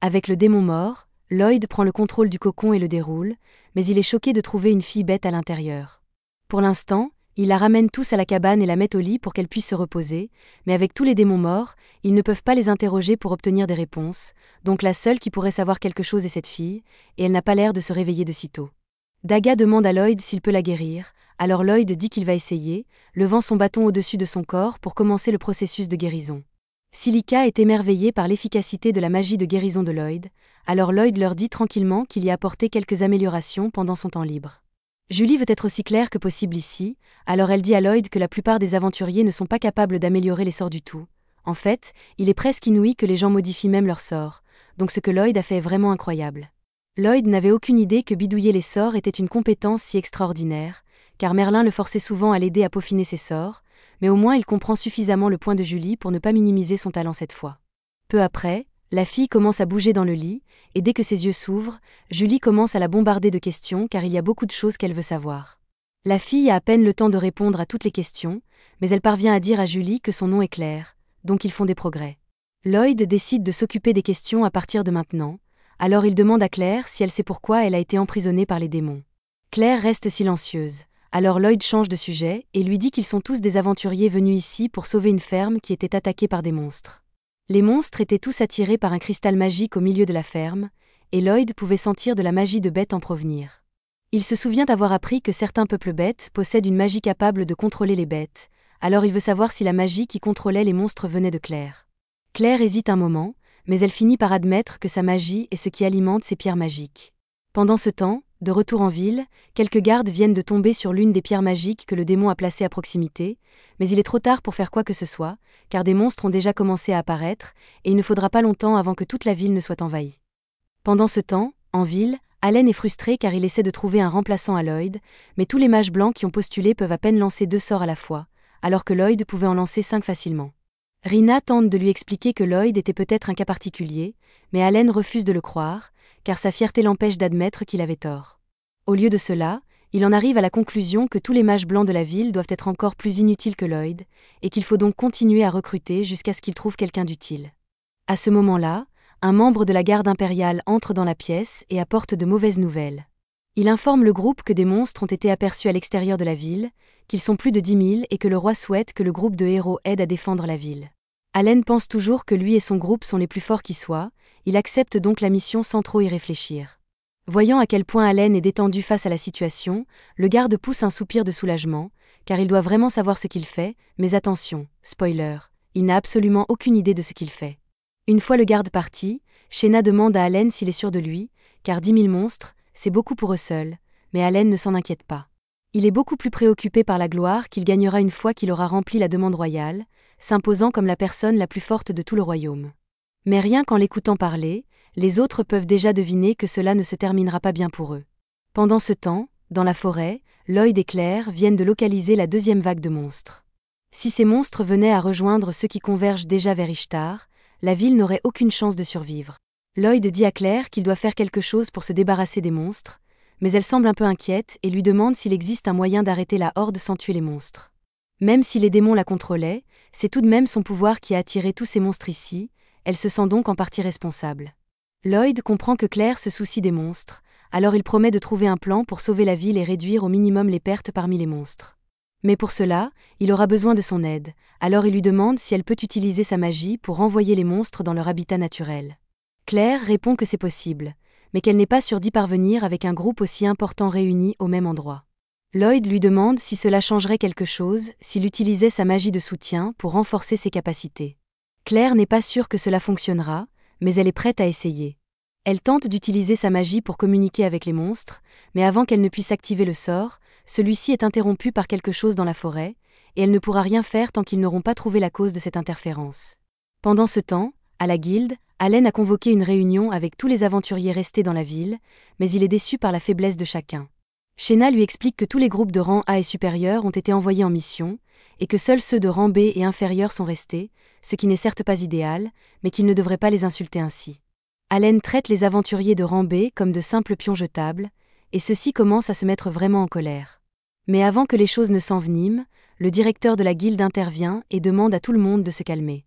Avec le démon mort, Lloyd prend le contrôle du cocon et le déroule, mais il est choqué de trouver une fille bête à l'intérieur. Pour l'instant, ils la ramènent tous à la cabane et la mettent au lit pour qu'elle puisse se reposer, mais avec tous les démons morts, ils ne peuvent pas les interroger pour obtenir des réponses, donc la seule qui pourrait savoir quelque chose est cette fille, et elle n'a pas l'air de se réveiller de sitôt. Daga demande à Lloyd s'il peut la guérir, alors Lloyd dit qu'il va essayer, levant son bâton au-dessus de son corps pour commencer le processus de guérison. Silica est émerveillée par l'efficacité de la magie de guérison de Lloyd, alors Lloyd leur dit tranquillement qu'il y a apporté quelques améliorations pendant son temps libre. Julie veut être aussi claire que possible ici, alors elle dit à Lloyd que la plupart des aventuriers ne sont pas capables d'améliorer les sorts du tout. En fait, il est presque inouï que les gens modifient même leurs sorts, donc ce que Lloyd a fait est vraiment incroyable. Lloyd n'avait aucune idée que bidouiller les sorts était une compétence si extraordinaire, car Merlin le forçait souvent à l'aider à peaufiner ses sorts, mais au moins il comprend suffisamment le point de Julie pour ne pas minimiser son talent cette fois. Peu après, la fille commence à bouger dans le lit, et dès que ses yeux s'ouvrent, Julie commence à la bombarder de questions car il y a beaucoup de choses qu'elle veut savoir. La fille a à peine le temps de répondre à toutes les questions, mais elle parvient à dire à Julie que son nom est Claire, donc ils font des progrès. Lloyd décide de s'occuper des questions à partir de maintenant, alors il demande à Claire si elle sait pourquoi elle a été emprisonnée par les démons. Claire reste silencieuse, alors Lloyd change de sujet et lui dit qu'ils sont tous des aventuriers venus ici pour sauver une ferme qui était attaquée par des monstres. Les monstres étaient tous attirés par un cristal magique au milieu de la ferme, et Lloyd pouvait sentir de la magie de bêtes en provenir. Il se souvient avoir appris que certains peuples bêtes possèdent une magie capable de contrôler les bêtes, alors il veut savoir si la magie qui contrôlait les monstres venait de Claire. Claire hésite un moment, mais elle finit par admettre que sa magie est ce qui alimente ses pierres magiques. Pendant ce temps, de retour en ville, quelques gardes viennent de tomber sur l'une des pierres magiques que le démon a placées à proximité, mais il est trop tard pour faire quoi que ce soit, car des monstres ont déjà commencé à apparaître, et il ne faudra pas longtemps avant que toute la ville ne soit envahie. Pendant ce temps, en ville, Allen est frustré car il essaie de trouver un remplaçant à Lloyd, mais tous les mages blancs qui ont postulé peuvent à peine lancer 2 sorts à la fois, alors que Lloyd pouvait en lancer 5 facilement. Rina tente de lui expliquer que Lloyd était peut-être un cas particulier, mais Allen refuse de le croire, car sa fierté l'empêche d'admettre qu'il avait tort. Au lieu de cela, il en arrive à la conclusion que tous les mages blancs de la ville doivent être encore plus inutiles que Lloyd, et qu'il faut donc continuer à recruter jusqu'à ce qu'il trouve quelqu'un d'utile. À ce moment-là, un membre de la garde impériale entre dans la pièce et apporte de mauvaises nouvelles. Il informe le groupe que des monstres ont été aperçus à l'extérieur de la ville, qu'ils sont plus de 10 000 et que le roi souhaite que le groupe de héros aide à défendre la ville. Allen pense toujours que lui et son groupe sont les plus forts qui soient, il accepte donc la mission sans trop y réfléchir. Voyant à quel point Allen est détendu face à la situation, le garde pousse un soupir de soulagement, car il doit vraiment savoir ce qu'il fait, mais attention, spoiler, il n'a absolument aucune idée de ce qu'il fait. Une fois le garde parti, Shayna demande à Allen s'il est sûr de lui, car 10 000 monstres, c'est beaucoup pour eux seuls, mais Allen ne s'en inquiète pas. Il est beaucoup plus préoccupé par la gloire qu'il gagnera une fois qu'il aura rempli la demande royale, s'imposant comme la personne la plus forte de tout le royaume. Mais rien qu'en l'écoutant parler, les autres peuvent déjà deviner que cela ne se terminera pas bien pour eux. Pendant ce temps, dans la forêt, Lloyd et Claire viennent de localiser la deuxième vague de monstres. Si ces monstres venaient à rejoindre ceux qui convergent déjà vers Ishtar, la ville n'aurait aucune chance de survivre. Lloyd dit à Claire qu'il doit faire quelque chose pour se débarrasser des monstres, mais elle semble un peu inquiète et lui demande s'il existe un moyen d'arrêter la horde sans tuer les monstres. Même si les démons la contrôlaient, c'est tout de même son pouvoir qui a attiré tous ces monstres ici, elle se sent donc en partie responsable. Lloyd comprend que Claire se soucie des monstres, alors il promet de trouver un plan pour sauver la ville et réduire au minimum les pertes parmi les monstres. Mais pour cela, il aura besoin de son aide, alors il lui demande si elle peut utiliser sa magie pour renvoyer les monstres dans leur habitat naturel. Claire répond que c'est possible, mais qu'elle n'est pas sûre d'y parvenir avec un groupe aussi important réuni au même endroit. Lloyd lui demande si cela changerait quelque chose s'il utilisait sa magie de soutien pour renforcer ses capacités. Claire n'est pas sûre que cela fonctionnera, mais elle est prête à essayer. Elle tente d'utiliser sa magie pour communiquer avec les monstres, mais avant qu'elle ne puisse activer le sort, celui-ci est interrompu par quelque chose dans la forêt, et elle ne pourra rien faire tant qu'ils n'auront pas trouvé la cause de cette interférence. Pendant ce temps, à la guilde, Allen a convoqué une réunion avec tous les aventuriers restés dans la ville, mais il est déçu par la faiblesse de chacun. Shena lui explique que tous les groupes de rang A et supérieur ont été envoyés en mission, et que seuls ceux de rang B et inférieur sont restés, ce qui n'est certes pas idéal, mais qu'il ne devrait pas les insulter ainsi. Allen traite les aventuriers de rang B comme de simples pions jetables, et ceux-ci commencent à se mettre vraiment en colère. Mais avant que les choses ne s'enveniment, le directeur de la guilde intervient et demande à tout le monde de se calmer.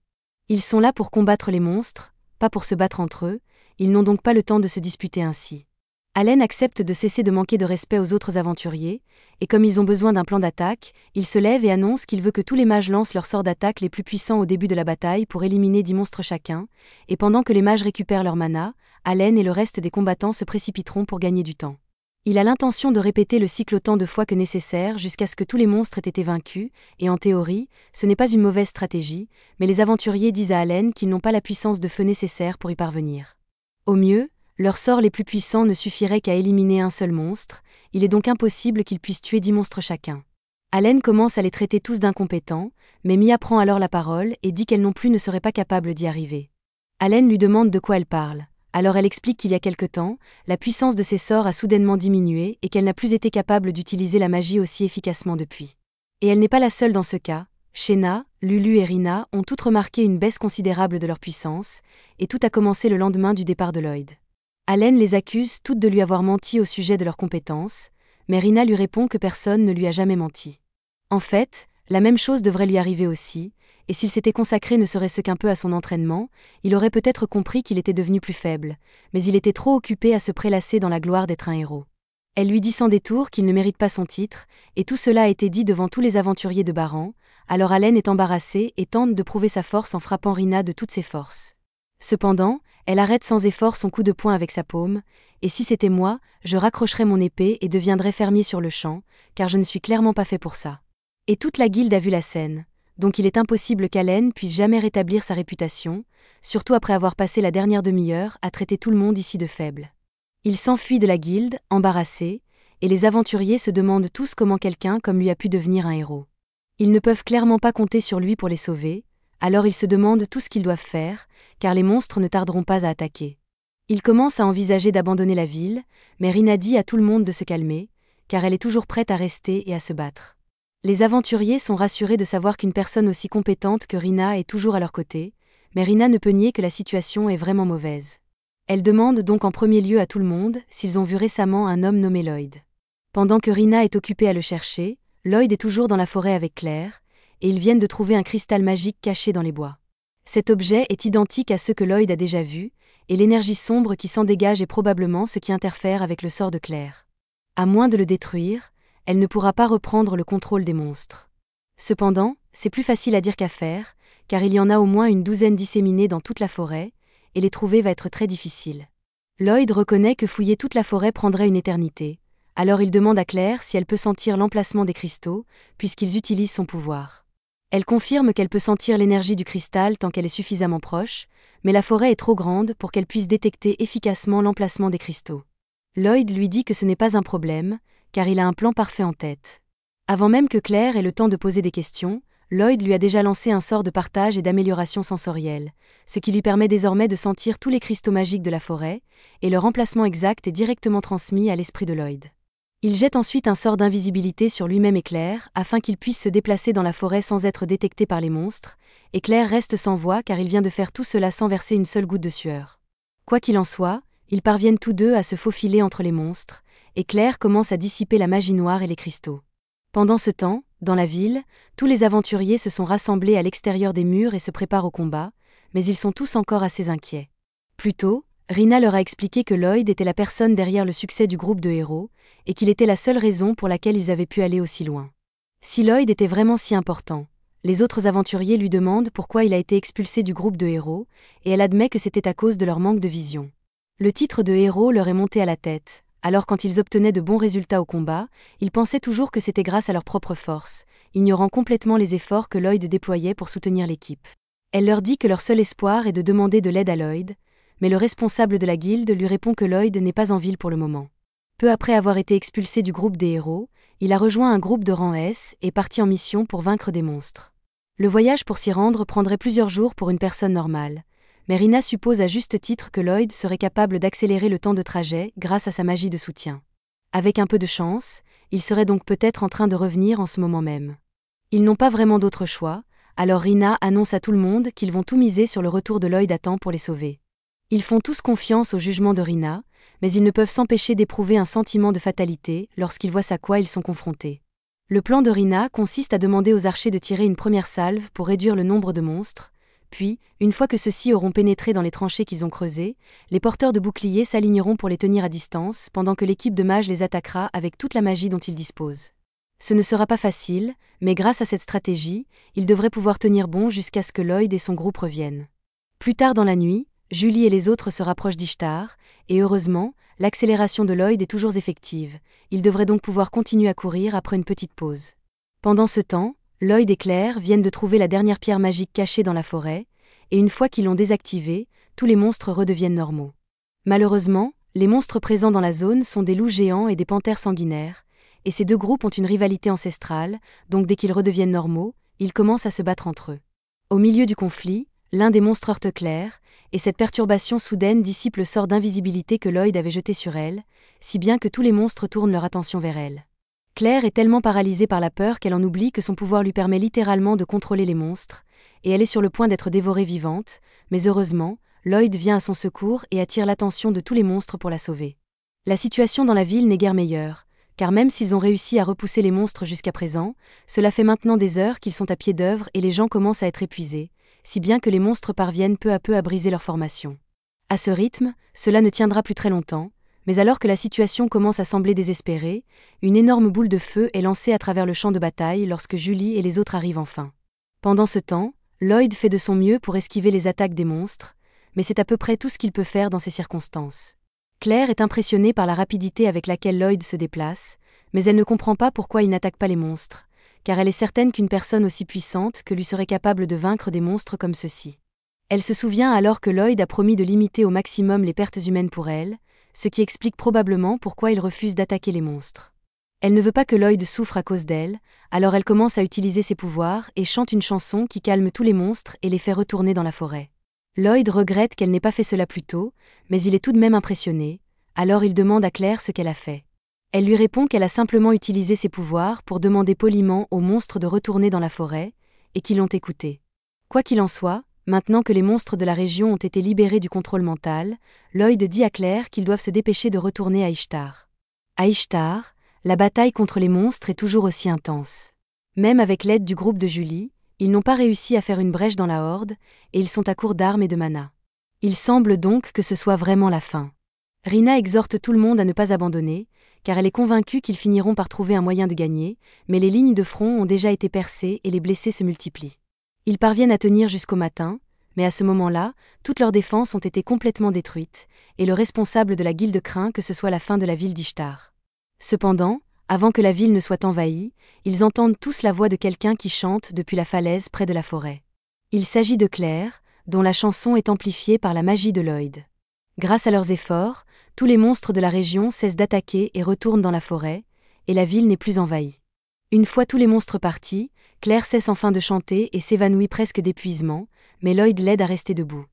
Ils sont là pour combattre les monstres, pas pour se battre entre eux, ils n'ont donc pas le temps de se disputer ainsi. Allen accepte de cesser de manquer de respect aux autres aventuriers, et comme ils ont besoin d'un plan d'attaque, il se lève et annonce qu'il veut que tous les mages lancent leurs sorts d'attaque les plus puissants au début de la bataille pour éliminer 10 monstres chacun, et pendant que les mages récupèrent leur mana, Allen et le reste des combattants se précipiteront pour gagner du temps. Il a l'intention de répéter le cycle autant de fois que nécessaire jusqu'à ce que tous les monstres aient été vaincus, et en théorie, ce n'est pas une mauvaise stratégie, mais les aventuriers disent à Allen qu'ils n'ont pas la puissance de feu nécessaire pour y parvenir. Au mieux, leurs sorts les plus puissants ne suffiraient qu'à éliminer un seul monstre, il est donc impossible qu'ils puissent tuer 10 monstres chacun. Allen commence à les traiter tous d'incompétents, mais Mia prend alors la parole et dit qu'elle non plus ne serait pas capable d'y arriver. Allen lui demande de quoi elle parle. Alors elle explique qu'il y a quelque temps, la puissance de ses sorts a soudainement diminué et qu'elle n'a plus été capable d'utiliser la magie aussi efficacement depuis. Et elle n'est pas la seule dans ce cas, Shena, Lulu et Rina ont toutes remarqué une baisse considérable de leur puissance, et tout a commencé le lendemain du départ de Lloyd. Allen les accuse toutes de lui avoir menti au sujet de leurs compétences, mais Rina lui répond que personne ne lui a jamais menti. En fait, la même chose devrait lui arriver aussi, et s'il s'était consacré ne serait-ce qu'un peu à son entraînement, il aurait peut-être compris qu'il était devenu plus faible, mais il était trop occupé à se prélasser dans la gloire d'être un héros. Elle lui dit sans détour qu'il ne mérite pas son titre, et tout cela a été dit devant tous les aventuriers de Baran, alors Allen est embarrassée et tente de prouver sa force en frappant Rina de toutes ses forces. Cependant, elle arrête sans effort son coup de poing avec sa paume, et si c'était moi, je raccrocherais mon épée et deviendrais fermier sur le champ, car je ne suis clairement pas fait pour ça. Et toute la guilde a vu la scène, donc il est impossible qu'Allen puisse jamais rétablir sa réputation, surtout après avoir passé la dernière demi-heure à traiter tout le monde ici de faible. Il s'enfuit de la guilde, embarrassé, et les aventuriers se demandent tous comment quelqu'un comme lui a pu devenir un héros. Ils ne peuvent clairement pas compter sur lui pour les sauver, alors ils se demandent tout ce qu'ils doivent faire, car les monstres ne tarderont pas à attaquer. Ils commencent à envisager d'abandonner la ville, mais Rina dit à tout le monde de se calmer, car elle est toujours prête à rester et à se battre. Les aventuriers sont rassurés de savoir qu'une personne aussi compétente que Rina est toujours à leur côté, mais Rina ne peut nier que la situation est vraiment mauvaise. Elle demande donc en premier lieu à tout le monde s'ils ont vu récemment un homme nommé Lloyd. Pendant que Rina est occupée à le chercher, Lloyd est toujours dans la forêt avec Claire, et ils viennent de trouver un cristal magique caché dans les bois. Cet objet est identique à ceux que Lloyd a déjà vus, et l'énergie sombre qui s'en dégage est probablement ce qui interfère avec le sort de Claire. À moins de le détruire, elle ne pourra pas reprendre le contrôle des monstres. Cependant, c'est plus facile à dire qu'à faire, car il y en a au moins une douzaine disséminés dans toute la forêt, et les trouver va être très difficile. Lloyd reconnaît que fouiller toute la forêt prendrait une éternité, alors il demande à Claire si elle peut sentir l'emplacement des cristaux, puisqu'ils utilisent son pouvoir. Elle confirme qu'elle peut sentir l'énergie du cristal tant qu'elle est suffisamment proche, mais la forêt est trop grande pour qu'elle puisse détecter efficacement l'emplacement des cristaux. Lloyd lui dit que ce n'est pas un problème, car il a un plan parfait en tête. Avant même que Claire ait le temps de poser des questions, Lloyd lui a déjà lancé un sort de partage et d'amélioration sensorielle, ce qui lui permet désormais de sentir tous les cristaux magiques de la forêt, et leur emplacement exact est directement transmis à l'esprit de Lloyd. Il jette ensuite un sort d'invisibilité sur lui-même et Claire, afin qu'il puisse se déplacer dans la forêt sans être détecté par les monstres, et Claire reste sans voix car il vient de faire tout cela sans verser une seule goutte de sueur. Quoi qu'il en soit, ils parviennent tous deux à se faufiler entre les monstres, et Claire commence à dissiper la magie noire et les cristaux. Pendant ce temps, dans la ville, tous les aventuriers se sont rassemblés à l'extérieur des murs et se préparent au combat, mais ils sont tous encore assez inquiets. Plus tôt, Rina leur a expliqué que Lloyd était la personne derrière le succès du groupe de héros, et qu'il était la seule raison pour laquelle ils avaient pu aller aussi loin. Si Lloyd était vraiment si important, les autres aventuriers lui demandent pourquoi il a été expulsé du groupe de héros, et elle admet que c'était à cause de leur manque de vision. Le titre de héros leur est monté à la tête. Alors quand ils obtenaient de bons résultats au combat, ils pensaient toujours que c'était grâce à leur propre force, ignorant complètement les efforts que Lloyd déployait pour soutenir l'équipe. Elle leur dit que leur seul espoir est de demander de l'aide à Lloyd, mais le responsable de la guilde lui répond que Lloyd n'est pas en ville pour le moment. Peu après avoir été expulsé du groupe des héros, il a rejoint un groupe de rang S et parti en mission pour vaincre des monstres. Le voyage pour s'y rendre prendrait plusieurs jours pour une personne normale. Mais Rina suppose à juste titre que Lloyd serait capable d'accélérer le temps de trajet grâce à sa magie de soutien. Avec un peu de chance, il serait donc peut-être en train de revenir en ce moment même. Ils n'ont pas vraiment d'autre choix, alors Rina annonce à tout le monde qu'ils vont tout miser sur le retour de Lloyd à temps pour les sauver. Ils font tous confiance au jugement de Rina, mais ils ne peuvent s'empêcher d'éprouver un sentiment de fatalité lorsqu'ils voient à quoi ils sont confrontés. Le plan de Rina consiste à demander aux archers de tirer une première salve pour réduire le nombre de monstres. Puis, une fois que ceux-ci auront pénétré dans les tranchées qu'ils ont creusées, les porteurs de boucliers s'aligneront pour les tenir à distance pendant que l'équipe de mages les attaquera avec toute la magie dont ils disposent. Ce ne sera pas facile, mais grâce à cette stratégie, ils devraient pouvoir tenir bon jusqu'à ce que Lloyd et son groupe reviennent. Plus tard dans la nuit, Julie et les autres se rapprochent d'Ishtar, et heureusement, l'accélération de Lloyd est toujours effective. Il devrait donc pouvoir continuer à courir après une petite pause. Pendant ce temps, Lloyd et Claire viennent de trouver la dernière pierre magique cachée dans la forêt, et une fois qu'ils l'ont désactivée, tous les monstres redeviennent normaux. Malheureusement, les monstres présents dans la zone sont des loups géants et des panthères sanguinaires, et ces deux groupes ont une rivalité ancestrale, donc dès qu'ils redeviennent normaux, ils commencent à se battre entre eux. Au milieu du conflit, l'un des monstres heurte Claire, et cette perturbation soudaine dissipe le sort d'invisibilité que Lloyd avait jeté sur elle, si bien que tous les monstres tournent leur attention vers elle. Claire est tellement paralysée par la peur qu'elle en oublie que son pouvoir lui permet littéralement de contrôler les monstres, et elle est sur le point d'être dévorée vivante, mais heureusement, Lloyd vient à son secours et attire l'attention de tous les monstres pour la sauver. La situation dans la ville n'est guère meilleure, car même s'ils ont réussi à repousser les monstres jusqu'à présent, cela fait maintenant des heures qu'ils sont à pied d'œuvre et les gens commencent à être épuisés, si bien que les monstres parviennent peu à peu à briser leur formation. À ce rythme, cela ne tiendra plus très longtemps, mais alors que la situation commence à sembler désespérée, une énorme boule de feu est lancée à travers le champ de bataille lorsque Julie et les autres arrivent enfin. Pendant ce temps, Lloyd fait de son mieux pour esquiver les attaques des monstres, mais c'est à peu près tout ce qu'il peut faire dans ces circonstances. Claire est impressionnée par la rapidité avec laquelle Lloyd se déplace, mais elle ne comprend pas pourquoi il n'attaque pas les monstres, car elle est certaine qu'une personne aussi puissante que lui serait capable de vaincre des monstres comme ceux-ci. Elle se souvient alors que Lloyd a promis de limiter au maximum les pertes humaines pour elle, ce qui explique probablement pourquoi il refuse d'attaquer les monstres. Elle ne veut pas que Lloyd souffre à cause d'elle, alors elle commence à utiliser ses pouvoirs et chante une chanson qui calme tous les monstres et les fait retourner dans la forêt. Lloyd regrette qu'elle n'ait pas fait cela plus tôt, mais il est tout de même impressionné, alors il demande à Claire ce qu'elle a fait. Elle lui répond qu'elle a simplement utilisé ses pouvoirs pour demander poliment aux monstres de retourner dans la forêt, et qu'ils l'ont écouté. Quoi qu'il en soit, maintenant que les monstres de la région ont été libérés du contrôle mental, Lloyd dit à Claire qu'ils doivent se dépêcher de retourner à Ishtar. À Ishtar, la bataille contre les monstres est toujours aussi intense. Même avec l'aide du groupe de Julie, ils n'ont pas réussi à faire une brèche dans la horde, et ils sont à court d'armes et de mana. Il semble donc que ce soit vraiment la fin. Rina exhorte tout le monde à ne pas abandonner, car elle est convaincue qu'ils finiront par trouver un moyen de gagner, mais les lignes de front ont déjà été percées et les blessés se multiplient. Ils parviennent à tenir jusqu'au matin, mais à ce moment-là, toutes leurs défenses ont été complètement détruites, et le responsable de la guilde craint que ce soit la fin de la ville d'Ishtar. Cependant, Avant que la ville ne soit envahie, ils entendent tous la voix de quelqu'un qui chante depuis la falaise près de la forêt. Il s'agit de Claire, dont la chanson est amplifiée par la magie de Lloyd. Grâce à leurs efforts, tous les monstres de la région cessent d'attaquer et retournent dans la forêt, et la ville n'est plus envahie. Une fois tous les monstres partis, Claire cesse enfin de chanter et s'évanouit presque d'épuisement, mais Lloyd l'aide à rester debout.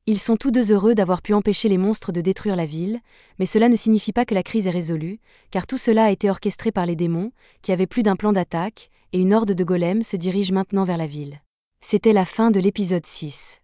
Ils sont tous deux heureux d'avoir pu empêcher les monstres de détruire la ville, mais cela ne signifie pas que la crise est résolue, car tout cela a été orchestré par les démons, qui avaient plus d'un plan d'attaque, et une horde de golems se dirige maintenant vers la ville. C'était la fin de l'épisode 6.